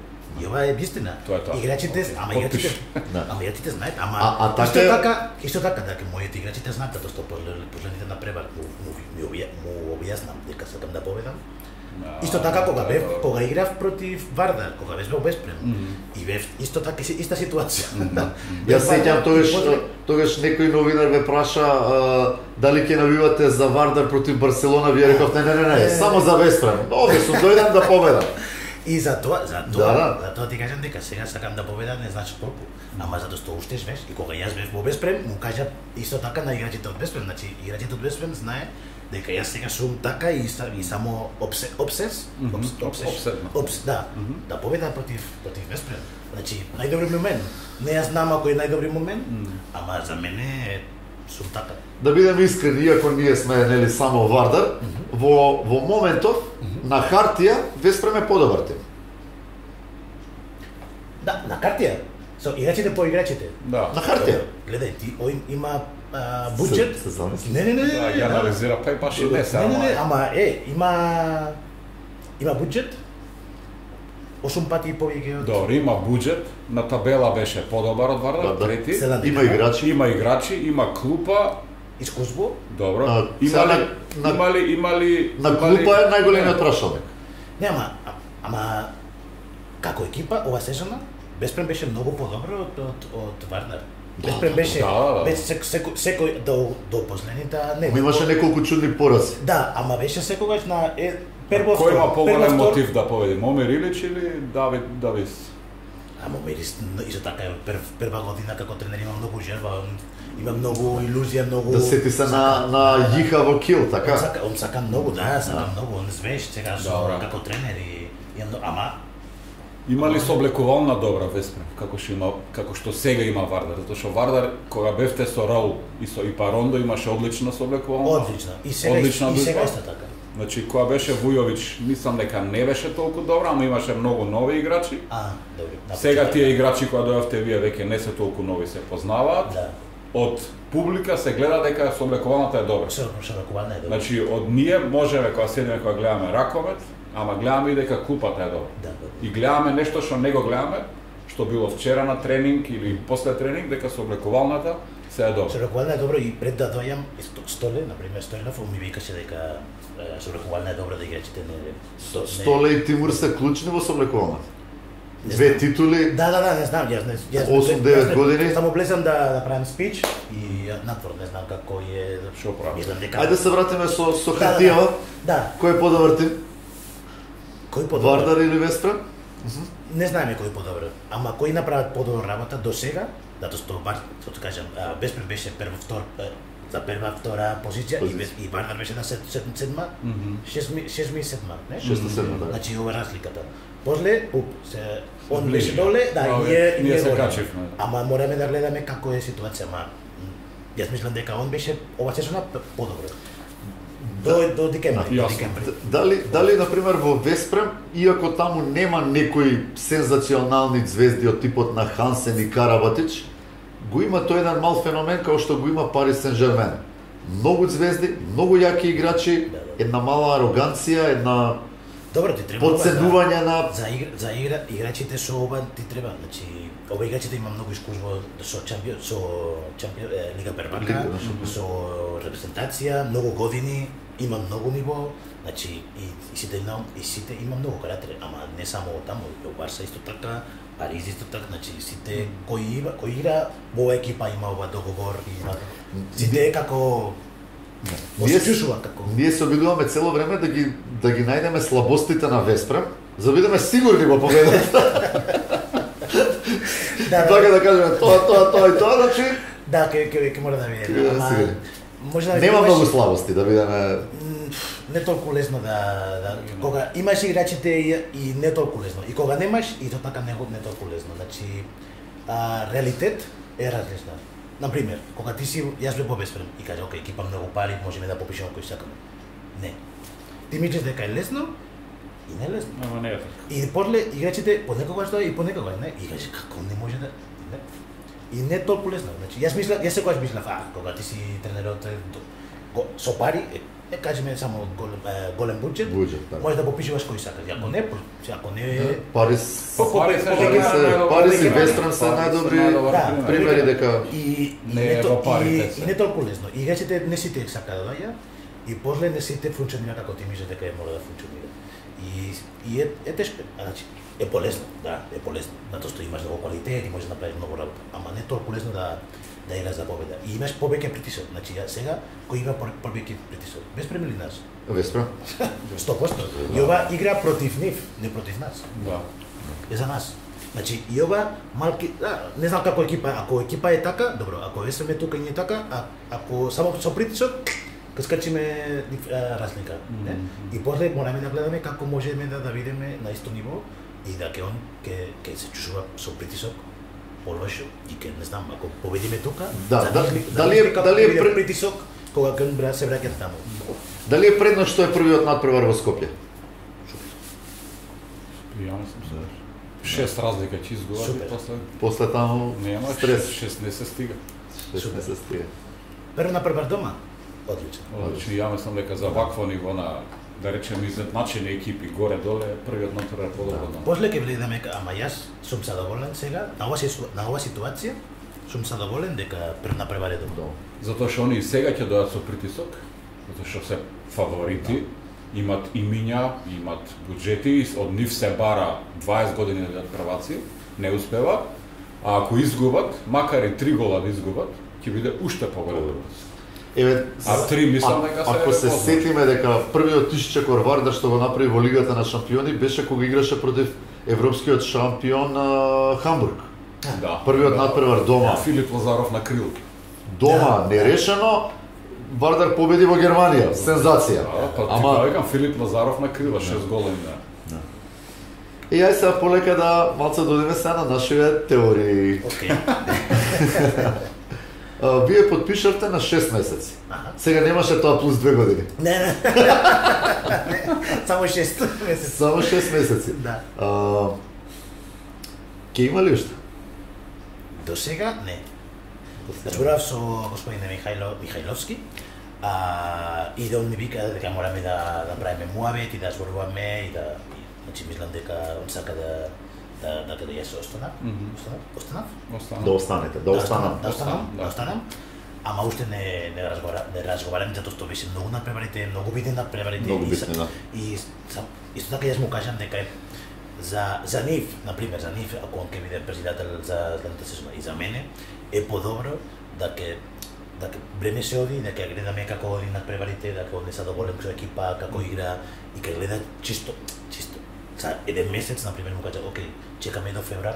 И ова е вистина. Играчите, ама играчите знаат, ама исто така дека моите играчите знаат затоа што последните на превар му објаснам дека сакам да победам. Исто така кога играв против Вардар, кога бев во Веспрем, и бев исто така иста ситуација. Јас сеќам тогаш некој новинар ве праша дали ќе навивате за Вардар против Барселона, вие рековте не, само за Веспрем. Овде сум дојден да победам. И затоа ти кажам дека сега сакам да победам, не значи толку, ама затоа што уште живееш. И кога јас бев во Веспрем, му кажа исто така на играчите од Веспрем, значи играчите од Веспрем знае дека јас сега сум така и само обсес, да победа против Веспрем. Значи најдобри момент. Не ја знам ако е најдобри момент, ама за мене сум така. Да бидеме искрени, иако ние сме нели само Вардар, во моментов на хартија Веспрем е подобар тим. Да, на хартија. Со играчите по играчите. Да. На хартија. Гледај, ти има буџет. Не. Ја анализира па и баш и не само. Не, ама има буџет. 8 пати и повеќе од. Добро, има буџет, на табела беше подобар од Вардар, трети. Има играчи, има клупа, искуство. Добро. Има ли на клупа е најголемиот прашање. Не, ама како екипа ова сезона Веспрем беше многу подобро од Вардар. Безпрем беше секој до последните не. Имаше неколку чудни порази. Да, ама беше секогаш на прво кој има поголем мотив да победи, Момир Илич или Давид Давис? А Момир исто така прва година како тренер има многу желба, има многу илузија, многу. Да сети се на Јиха во Кил, така? Он сака многу, сака многу, он звеш сега како тренер и ама има ли сооблекувална добра Веспрем, како што сега има Вардар? Затоа што Вардар кога бевте со Раул и со Ипарондо имаше одлична сооблекувална. Одлична. И сега исто така. Значи кога беше Вујович, мислам дека не беше толку добра, ама имаше многу нови играчи. Добро. Сега тие играчи кога дојавте вие веќе не се толку нови, се познаваат. Да. Од публика се гледа дека сооблекувалната е добра. Сооблекувална е добра. Значи од ние можеме кога седиме кога гледаме раковет, ама гледаме и дека купата е добра. Да. И гледаме нешто што не го гледаме, што било вчера на тренинг или после тренинг, дека сооблекувалната се е добра. Сооблекувална е добра и пред да дојам Столе, например, Стојанов ми викаше дека сооблекувална е добра да играчите не. Столе и Тимур се клучни во сооблекувалната. Две титули. Да, не знам, јас 8-9 години. Само влезам да правам спич и надвор не знам како е Што прави? Ајде се вратиме со хартија. Да. Кој е подобар тим? Кој подобар? Вардар или Веспрем? Не знаеме кој подобар, ама кои направат подобра работа до сега, затоа што кажам, Веспрем беше за прва, втора позиција и Вардар беше на седма, 6-7, не? 6-7, да. Значи ова разликата. После, он беше доле, и ние се качивме. Ама мораме да гледаме како е ситуација, јас мислам дека он беше ова сезона подобро. До декември. Дали на пример во Веспрем, иако таму нема некои сензационални звезди од типот на Хансен и Карабатич, го има тој еден мал феномен како што го има Парис Сен-Жермен. Многу звезди, многу јаки играчи, една мала ароганција, една добро ти треба подценување на за играчите со ова ти треба, значи ова играчите има многу искуство со Лига Првака, со репрезентација, многу години, има многу ниво, значи и сите има многу карактери, ама не само таму, и во Барса исто така, Париз исто така, значи сите кој игра во екипа има ова договор и сите како Ние се обидуваме цело време да ги најдеме слабостите на Веспрем, за да бидеме сигурни во победата. Така да кажеме тоа и тоа, значи. Да, ќе мора да видиме. Ама може да нема многу слабости да бидеме не толку лесно да кога имаш играчите и не толку лесно. И кога немаш и тоа така не толку лесно. Значи реалитет е различна. Например, кога ти си, јас бе Веспрем и кажа, окей, екипа многу пари, можеме да попишеме кој сакаме. Не. Ти мислиш дека е лесно и не е лесно. Ама не е така. И после играчите понекогаш тоа и понекогаш не. И кажа како не може да не. И не е толку лесно. Значи јас секогаш мислев, кога ти си тренерот со пари, кажеме само голем буџет, може да попишуваш кој сакаш. Ако не Парис и Вестрем се најдобри примери дека и не толку лесно. Играчите не сите сакаат да доаѓа и после не сите функционира како ти мислиш дека мора да функционира. И е тешко, значи е полесно, е полесно. Затоа што имаш многу квалитет и можеш да направиш многу работа, ама не толку лесно да играш за победа. И имаш повеќе притисок. Значи сега кој има повеќе притисок? Веспрем или нас? Веспрем. 100%. И ова игра против нив, не против нас. Да. Е за нас. Значи и ова малки, не знам како екипа, ако екипа е така, добро, ако Веспрем е тука и не е така, ако само со притисок, ќе скачиме разлика, не? И после мораме да гледаме како можеме да видиме на исто ниво и да ќе се чувствува со притисок полошо и ке не знам ако победиме тука, дали е притисок кога ќе се враќате таму. Дали е предно што е првиот надпревар во Скопје? Ја не сум се 6 разлика ќе изговори после таму нема стрес 6 не се стига. 6 не се стига. Прво надпревар дома. Одлично. Ја мислам дека за вакво ниво на да речеме изедначени екипи горе-доле, првиот надпревар подобро. После ќе гледаме, ама јас сум задоволен сега на ова ситуација, сум задоволен дека прв надпревар е добро. Затоа што они сега ќе дојдат со притисок, затоа што се фаворити, имат имиња, имат буџети, од нив се бара 20 години да бидат прваци, не успева, А ако изгубат, макар и 3 гола да изгубат, ќе биде уште поголем. Еве, А 3 мислам дека се ако се познат. сетиме дека првиот исчекор Вардар што го направи во Лигата на шампиони беше кога играше против европскиот шампион Хамбург. Да. Првиот надпревар дома. Филип Лазаров на крил. Дома нерешено, Вардар победи во Германија. Сензација. Да, па Ама викам Филип Лазаров на крила, 6 гола има. и ај сега полека да малце додиме сега на нашите теории. Океј. Вие подпишавте на 6 месеци. Аха. Сега немаше тоа плюс 2 години. Не. Само 6 месеци. Само 6 месеци. Да. Ке има ли уште? До сега не. Зборав со господине Михајловски, и да он ми вика дека мораме да направиме муабет и да зборуваме и да, значи мислам дека он сака да ја се останав. Да останете, да останам. Да останам. Ама уште не разговараме затоа што беше многу надпреварите, многу битни надпреварите. Многу битни, да. И исто така јас му кажам дека за нив, например, за нив, ако он ќе биде председател за следната сезона и за мене, е подобро да ќе време се оди, да ќе гледаме како оди надпреварите, да ќе однеса доволен со екипа, како игра и ќе гледа чисто. За еден месец, например, му кажа, окей, чекаме до феврар,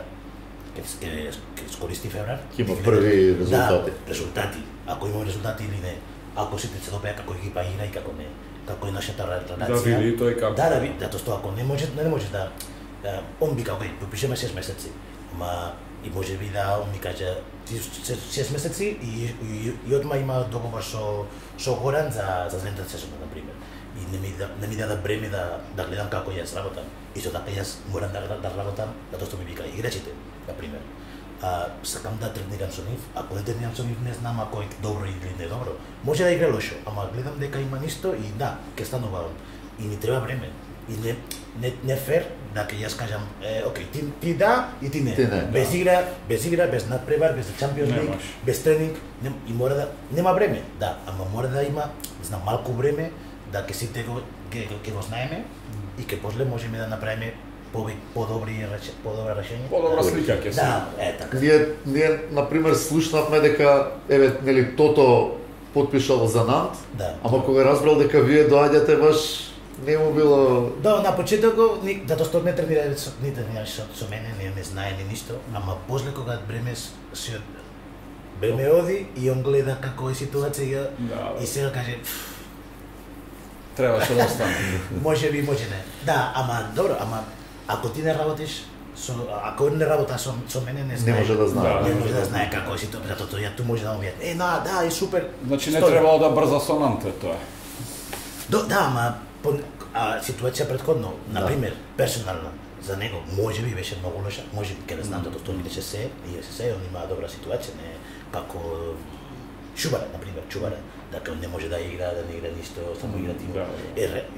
ќе скористи феврар. Ќе има први резултати. Да, резултати. Ако има резултати или не. Ако сите се добија како екипа игра и како не, како е нашата релација. Да види тој како. Да види, затоа што ако не може да он вика, окей, подпишеме 6 месеци. Ама и може би да он ми каже 6 месеци и одма има договор со Горан за следната сезона, например. И не ми даде време да гледам како јас работам. И со така јас морам да работам, затоа што ми вика играчите, например. Сакам да тренирам со нив, ако не тренирам со нив не знам ако е добро или не добро. Може да игра лошо, ама гледам дека има ништо и да, ќе станува. И ни треба време. И не фер да ќе јас кажам, окей, ти да и ти не. Без игра, без надпревар, без Champions League, без тренинг, и мора да нема време. Да, ама мора да има, знам, малку време да ќе сите ќе го знаеме и ќе после можеме да направиме подобра решение. Подобра слика ќе се. Да, така. Ние например слушнавме дека нели Тото потпишал за Нант, да. Ама кога разбрал дека вие доаѓате баш не му било. Да, на почетокот затоа што не тренираше со мене, не знае ни ништо, ама после кога време оди и он гледа како е ситуација и сега каже требаше да остане. Може би, може не. Да, ама добро, ама ако ти не работиш ако не работа со мене не знае. Не може да знае. Не може да знае како е ситуација, затоа ја ту може да му вие. Да, е супер. Значи не требало да брза со Нанте тоа. Да, ама ситуација претходно, например, персонално за него може би беше многу лоша, може би ќе не знам затоа што видеше се и се он има добра ситуација, не како Чубара, например, дека не може да игра, да не игра ништо, само игра тим.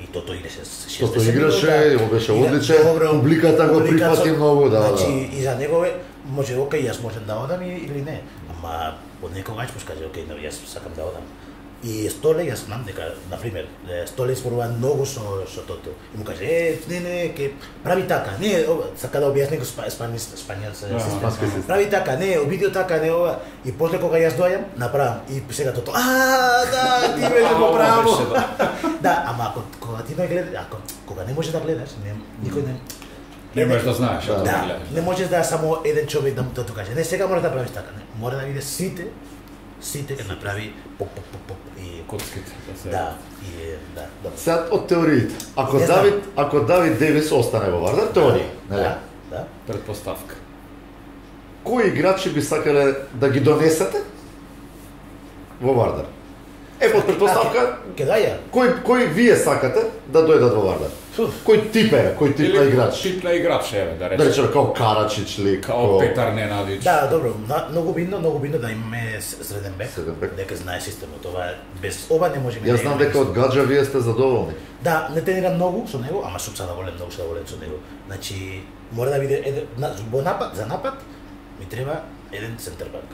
И Тото играше 60 Тото играше, беше одличен, публиката го прифати многу, да. Значи и за него може окей, јас можам да одам или не, ама од некогаш му каже окей, јас сакам да одам. И Столе, јас знам дека, например, Столе зборува многу со Тото. И му каже, не, ке прави така, не, сака да објасни го испански. Прави така, не, обидио така, не ова. И после кога јас доаѓам, направам. И сега Тото, да, ти беше го право. Да, ама кога ти не гледаш, кога не можеш да гледаш, никој не можеш да знаеш. Да, не можеш да само еден човек да му тоа каже. Не, сега мора да правиш така, не. Мора да видиш сите ќе направи поп и коцките. Да, да. Сега од теориите. Ако Давид Девис остане во Вардар, теорија, нели? Да. Предпоставка. Кои играчи би сакале да ги донесете во Вардар? Под предпоставка, ќе даја. Кој вие сакате да дојдат во Вардар? Кој тип на играч? Тип на играч да речеме како Карачич ли, како Петар Ненадич. Да, добро, многу битно да имаме среден бек, дека знае системот. Ова без ова не можеме. Јас знам дека од Гаджа вие сте задоволни. Да, не тренирам многу со него, ама сум задоволен, многу задоволен со него. Значи, мора да биде за напад ми треба еден центрбак.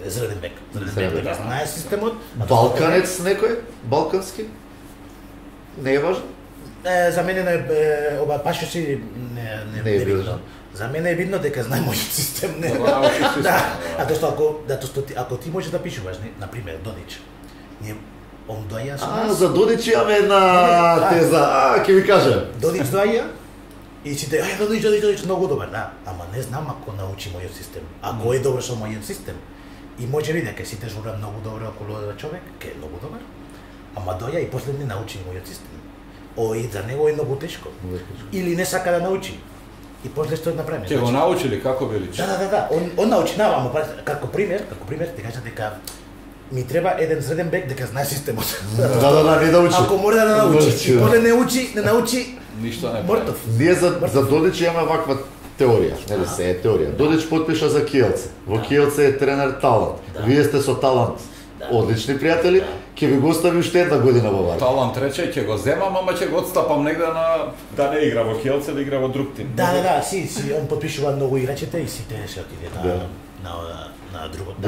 Среден бек, дека знае системот. Балканец некој? Балкански? Не е важно? За мене ова Пашо си не е видно. За мене е видно дека знае мојот систем. Да, ако ти можеш да пишуваш, на пример Додич. Ние он доаѓа со нас. За Додич имаме една теза, ќе ви кажам. Додич доаѓа и сите, Додич многу добар, да, ама не знам ако научи мојот систем. Ако е добар со мојот систем. И може би дека сите жура многу добро околу човек, ке е многу добар. Ама доаѓа и после не научи мојот систем. И за него е многу тешко. Или не сака да научи. И после што направи? Ќе го научили како велич? Да. Он научи, ама како пример ти кажа дека ми треба еден среден бек дека знае системот. Да, не да учи. Ако мора да научи, и после не научи, ништо не мртов. Ние за Додич имаме ваква теорија, нели се е теорија. Додич потпиша за Киелце. Во Киелце е тренер Талант. Вие сте со Талант одлични пријатели, ќе ви го остави уште една година во Варна. Талант рече ќе го земам, ама ќе го отстапам негде да не игра во Киелце, да игра во друг тим. Да, он потпишува многу играчите и сите се отиде на другото.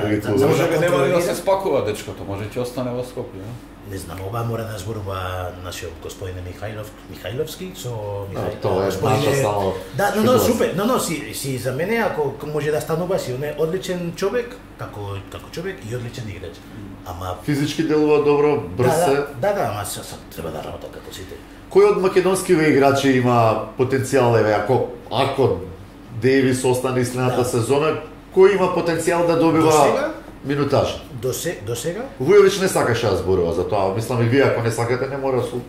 Може би нема да се спакува дечкото, може ќе остане во Скопје. Не знам, ова мора да зборува нашиот господин Михајловски со Тоа е наша само. Да, но супер. Си за мене ако може да станува си, он е одличен човек, како човек и одличен играч. Ама физички делува добро, брз се. Да, ама треба да работа како сите. Кој од македонскиве играчи има потенцијал, еве, ако Дејвис остане следната сезона, кој има потенцијал да добива минутаж? До сега? Вујович не сакаше да зборува за тоа, мислам и вие ако не сакате не мора су.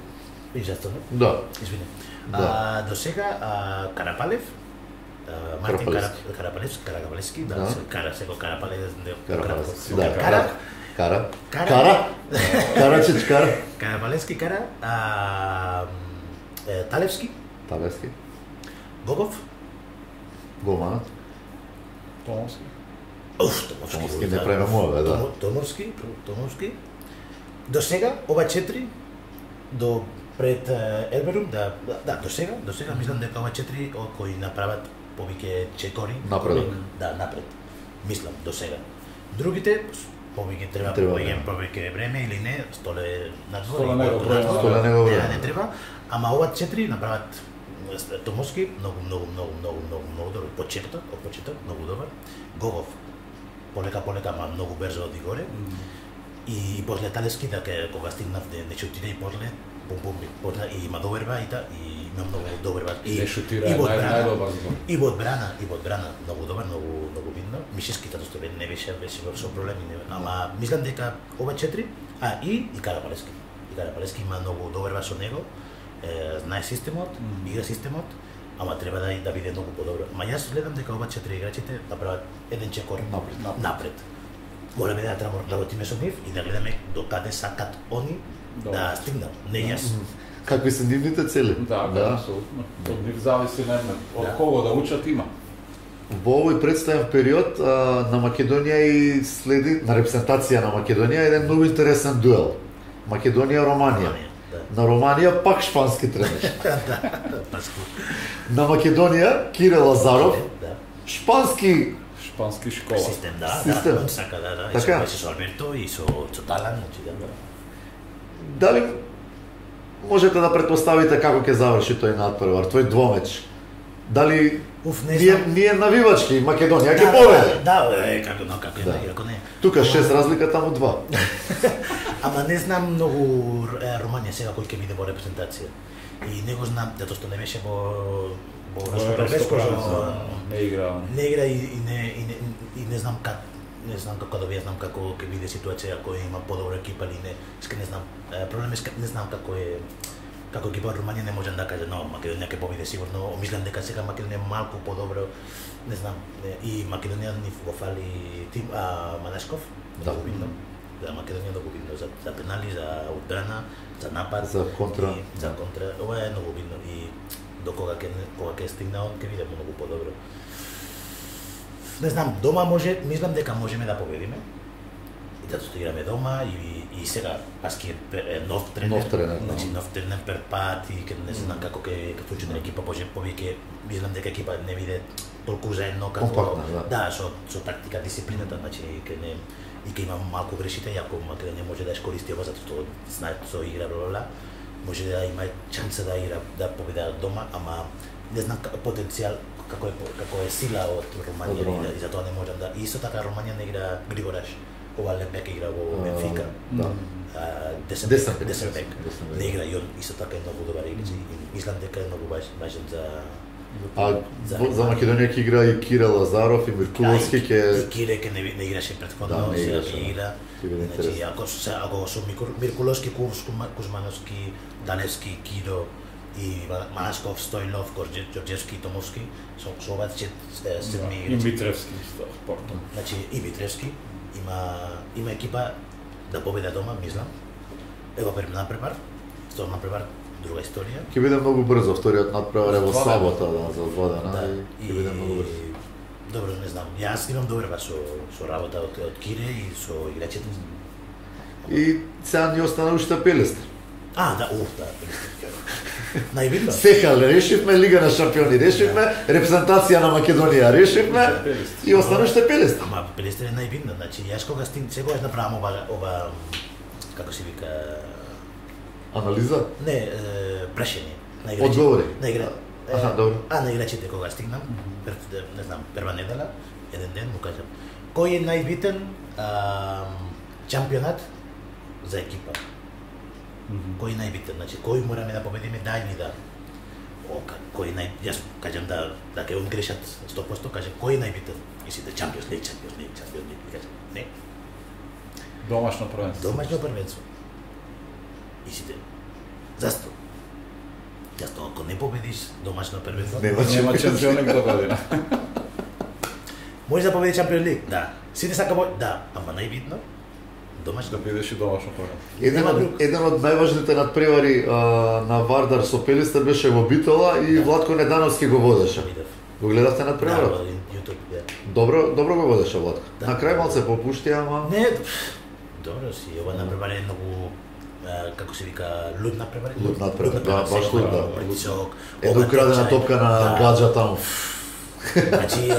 И застане? Да. Извини. Да. До сега Карапалев, Мартин Карапалевски, да, Карапалев, Карачич Кара. Карапалевски Кара, Талевски, Гогов, Голманот. Томовски не премемува, да. Томовски. До сега ова 4 до пред Елберум, до сега мислам дека ова 4 кои направат повеќе чекори. Напред. Да, напред. Мислам до сега. Другите повеќе треба повеќе време или не, столе надвор. Не треба, ама ова 4 направат Томовски многу добро. Од почеток многу добар. Гогов полека, ама многу брзо оди горе. И после Талевски, кога стигнав не шутира и после и има доверба и има многу доверба. И шутира најдобар. И во одбрана многу добар, многу видно. Мишевски тато што не беше со проблеми, ама мислам дека ова 4, и Карапалевски. Карапалевски има многу доверба со него. Знае системот, игра системот, ама треба да биде многу подобро. Ма јас гледам дека ова 4 играчите направат еден чекор напред. Мораме да работиме со нив и да гледаме до каде сакат они да стигнат, не јас. Какви се нивните цели? Да, апсолутно. Од нив зависи од кого да учат има. Во овој представен период на Македонија и следи на репрезентација на Македонија еден многу интересен дуел. Македонија-Романија. На Романија пак шпански тренер. На Македонија Кирил Лазаров. Шпански школа. Систем. Он сака така. И со Алберто и со Талан, Дали можете да претпоставите како ќе заврши тој надпревар, тој двомеч? Дали ние навивачки Македонија ќе победи? Да, како не. Тука 6 разлика, таму 2. Ама не знам многу Романија сега кој ќе биде во репрезентација. И не го знам, затоа што не беше во не игра и не знам како да ви знам како ќе биде ситуација ако има подобра екипа или не. Не знам. Проблем е не знам како екипа Руманија не можам да кажа, но Македонија ќе победи сигурно. Мислам дека сега Македонија е малку подобро, не знам. И Македонија ни го фали тим Манешков, многу видно. За Македонија многу видно за пенали, за одбрана, за напад, за контра. Ова е многу видно и до кога ќе стигне он ќе биде многу подобро. Не знам, дома мислам дека можеме да победиме. И затоа што играме дома и сега Паски е нов тренер, значи нов тренер пред пат и не знам како ќе функционира екипа, повеќе мислам дека екипа не биде толку заедно како со тактика, дисциплината, значи ќе има малку грешите, ако Македонија може да искористи ова затоа што знаат со игра бла. може да има шанса да игра, да победа дома, ама не знам потенцијал како е сила од Руманија и затоа не можам да. И исто така Руманија не игра Григораш, ова левбек игра во Бенфика. Десен бек. Не игра и он исто така е многу добар играч и мислам дека е многу важен за за Македонија ќе игра и Кире Лазаров и Миркуловски ќе и Кире ќе не играше претходно, сега ќе игра. Значи ако со Миркуловски, Кузмановски, Даневски, Киро и Масков, Стојлов, Ѓорѓевски и Томовски, со ова седми играчи. И Митревски спортом. Значи и Митревски има екипа да победа дома, мислам. Ево напревар, втор напревар, друга историја. Ќе биде многу брзо вториот надпревар е во сабота за 2 дена и ќе биде многу брзо. Добро, не знам. Јас имам доверба со работа од Кире и со играчите. И сега ни остана уште Пелестер. Да, најбитно. Сега решивме Лига на шампиони, решивме репрезентација на Македонија, решивме и остана уште Пелестер. Ама Пелестер е најбитно, значи јас кога секогаш направам ова како се вика анализа? Не, прашање на играчите. Одговори. На игра. Добро. На играчите кога стигнам, не знам, прва недела, еден ден му кажам кој е најбитен чемпионат за екипа. Кој е најбитен, значи кој мораме да победиме, дај ни да. Кој јас кажам да ќе он грешат 100%, каже кој е најбитен? И сите Champions League. Не. Домашно првенство. Домашно првенство. И сите. Зашто? Јато ако не победиш домашно првенство, нема чемпионик до година. Може да победи Champions League, да. Сите сакамо, да, ама најбитно домашно. Да бидеш и домашно првенство. Еден од најважните надпревари на Вардар со Пелестер беше во Битола и Владко Недановски го водеше. Го гледавте надпреварот? Да, YouTube, да. Добро го водеше Владко. На крај малце попушти, ама не, добро си, ова надпревар е многу како се вика, луд надпревар. Луд надпревар, да, баш луд, да. Притисок. Една украдена топка на гаджа таму. Значи,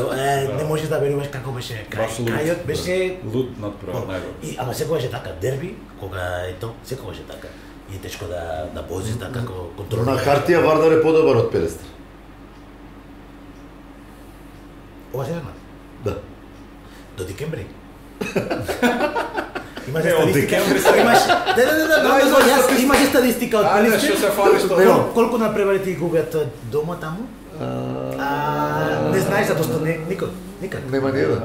не можеш да веруваш како беше крајот, беше луд надпревар најдобро. Ама секогаш е така, дерби, кога е тоа, секогаш е така. И е тешко да возиш, да како контролира. На хартија Вардар е подобар од Пелестер. Ова се верно? Да. До декември. Имаш статистика. Имаш статистика од Пелестер. Што се фали што? Колку надпревари ти губят дома таму? Не знаеш затоа што никад. Нема ни еден.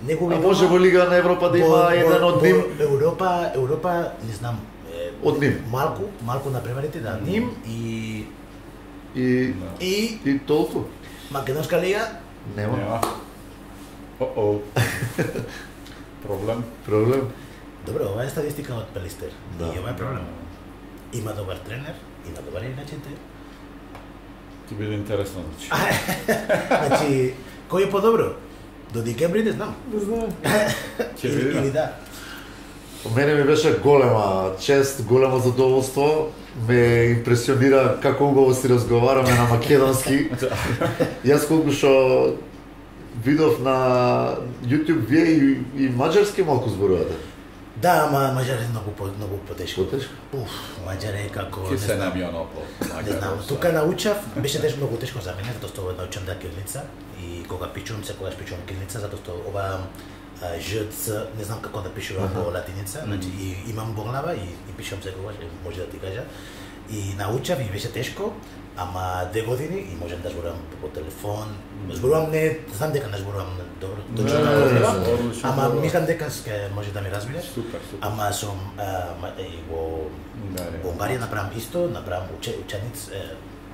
Не губи. А може во Лига на Европа да има еден од ним? Европа, не знам. Од ним. Малку надпреварите да ним и толку. Македонска лига? Нема. Проблем. Добро, ова е статистика од Пелестер. И ова е проблем. Има добар тренер, има добар играчите. Ќе биде интересно, Значи, кој е подобро? До декември не знам. Ќе видиме. Или да. По мене ми беше голема чест, големо задоволство. Ме импресионира како убаво си разговараме на македонски. Јас колку што видов на YouTube, вие и маđarски малку зборувате. Да, ама маđар е многу потешко. Потешко? Маđар е како Ки се намиона по. Не знам, тука научав, беше многу тешко за мене, затоа што научам да кирилица и кога пишувам, секогаш пишувам кирилица, затоа што ова ЖЦ, не знам како да пишувам по латиница, значи имам во глава и пишувам секогаш, може да ти кажа. И научав и беше тешко, ама 2 години и можам да зборувам по телефон. Зборувам не, знам дека не зборувам добро, точно како зборувам, ама мислам дека ќе може да ме разбираш. Супер. Ама сум во Унгарија направам исто, направам учениц,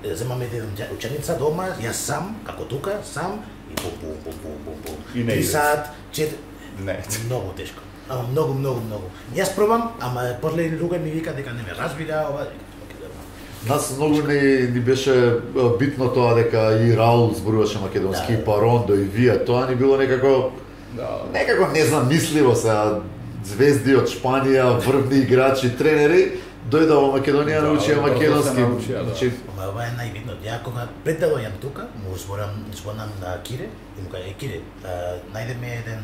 земам еден ученица дома, јас сам, како тука, сам и бум. И не 3 сат, 4 Не. Многу тешко. Ама многу. Јас пробам, ама после луѓе ми вика дека не ме разбира, ова. Нас многу ни беше битно тоа дека и Раул зборуваше македонски, и Парондо и вие, тоа ни било некако не знам, мисливо се звезди од Шпанија, врвни играчи, тренери, дојда во Македонија, научија македонски. Значи, ова е најбитно. Ја кога пред да дојам тука, му зборам на Кире, и му кажа, Кире, најдеме еден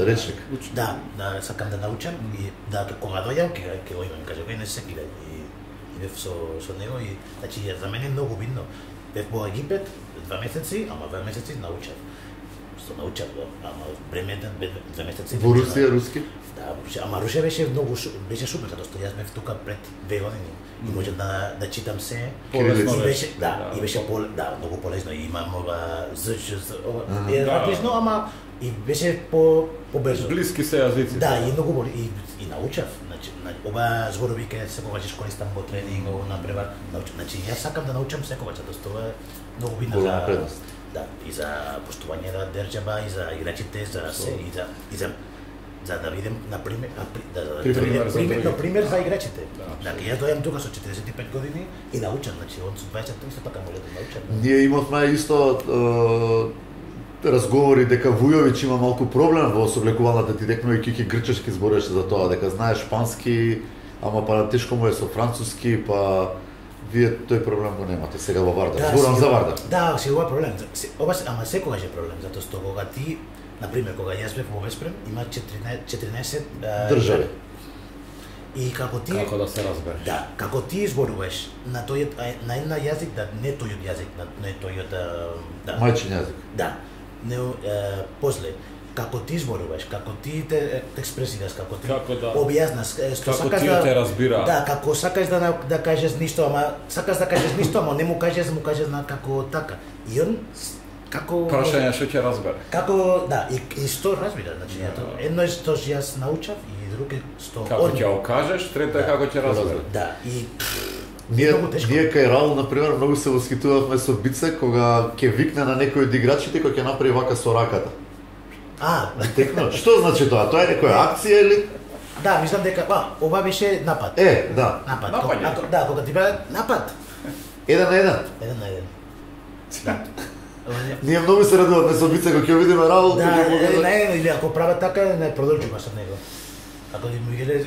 Речник. Да, сакам да научам и да кога дојам ќе го имам, каже кој не се кида и бев со него и значи за мене е многу видно. Бев во Египет 2 месеци, ама 2 месеци научав. Што научав, ама време 2 месеци. Во Русија руски? Да, ама Русија беше многу беше супер, затоа што јас бев тука пред 2 години и може да читам се. Кирилица. И беше и беше многу полесно и имам ова е различно, ама и беше побрзо. Блиски се јазици. Да, и многу и научав. Значи ова зборови ке секогаш искористам во тренинг, на превар, научам. Значи јас сакам да научам секогаш, затоа што е многу видно за да, и за поштување на држава, и за играчите, за се, и за да видим на пример за играчите. Значи јас дојам тука со 45 години и научам, значи он со 20 исто така може да научам. Ние имавме исто разговори дека Вујовиќ има малку проблем во собликуваната ти текма и Кики Грчешки збореше за тоа дека знае шпански, ама па тешко му е со француски, па вие тој проблем го немате сега во Вардар. Зборам за Вардар. Да, си ова проблем. Ама секогаш е проблем, затоа што кога ти, на пример, кога јас бев во Веспрем, има 14 држави. И како да се разбереш. Да, како ти зборуваш на тој на една јазик, да не тој јазик, не тој да. Мајчин јазик. Да. Не после како ти зборуваш, како ти те експресираш, како ти објаснаш, што сакаш да те разбира. Да, како сакаш да кажеш ништо, ама сакаш да кажеш ништо, ама не му кажеш на како така. И он како прашање што ќе разбере. Како да, и што разбира, значи едно е што јас научав и друго е што како ќе го кажеш, трето е како ќе разбере. Да, и Ние кај Раул, например, многу се восхитувавме со Бице кога ќе викне на некој од играчите кој ќе направи вака со раката. Текно. Што значи тоа? Тоа е некоја акција или? Да, мислам дека ова беше напад. Да. Напад. Да, кога ти бе напад. 1 на 1. 1 на 1. Да. Ние многу се радуваме со Бице кога ќе видиме Раул. Да, 1 на 1 или ако прават така не продолжува со него. Ако ти му геле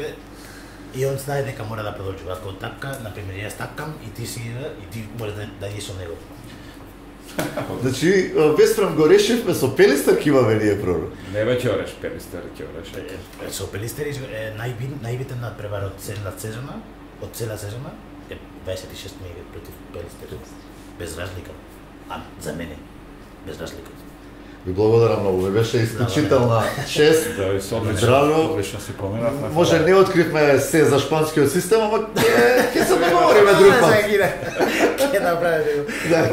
и он знае дека мора да продолжува. Ако така, например, јас такам и ти може да идеш со него. Значи, Веспрем го решивме со Пелистер ќе имаме ние пророк. Не веќе ореш Пелистер, ќе ореш. Со Пелистер е најбитен надпревар од цела сезона, е 26 мига против Пелистер. Без разлика. За мене, без разлика. Ви благодарам многу, ми беше исклучителна чест. Здраво. Одлично си поминавме. Може не откривме се за шпанскиот систем, ама ќе се договориме друг пат. Ќе направиме.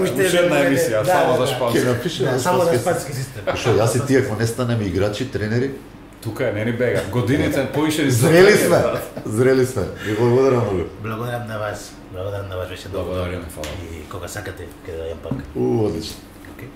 Уште една емисија, само за шпански. Ќе напишеме само за шпански систем. Што јас и тие ако не станеме играчи, тренери, тука не ни бега. Годините поише Зрели сме. Ви благодарам многу. Благодарам на вас. Беше добро. Благодарам, фала. И кога сакате, ќе дојдам пак. Одлично. Океј.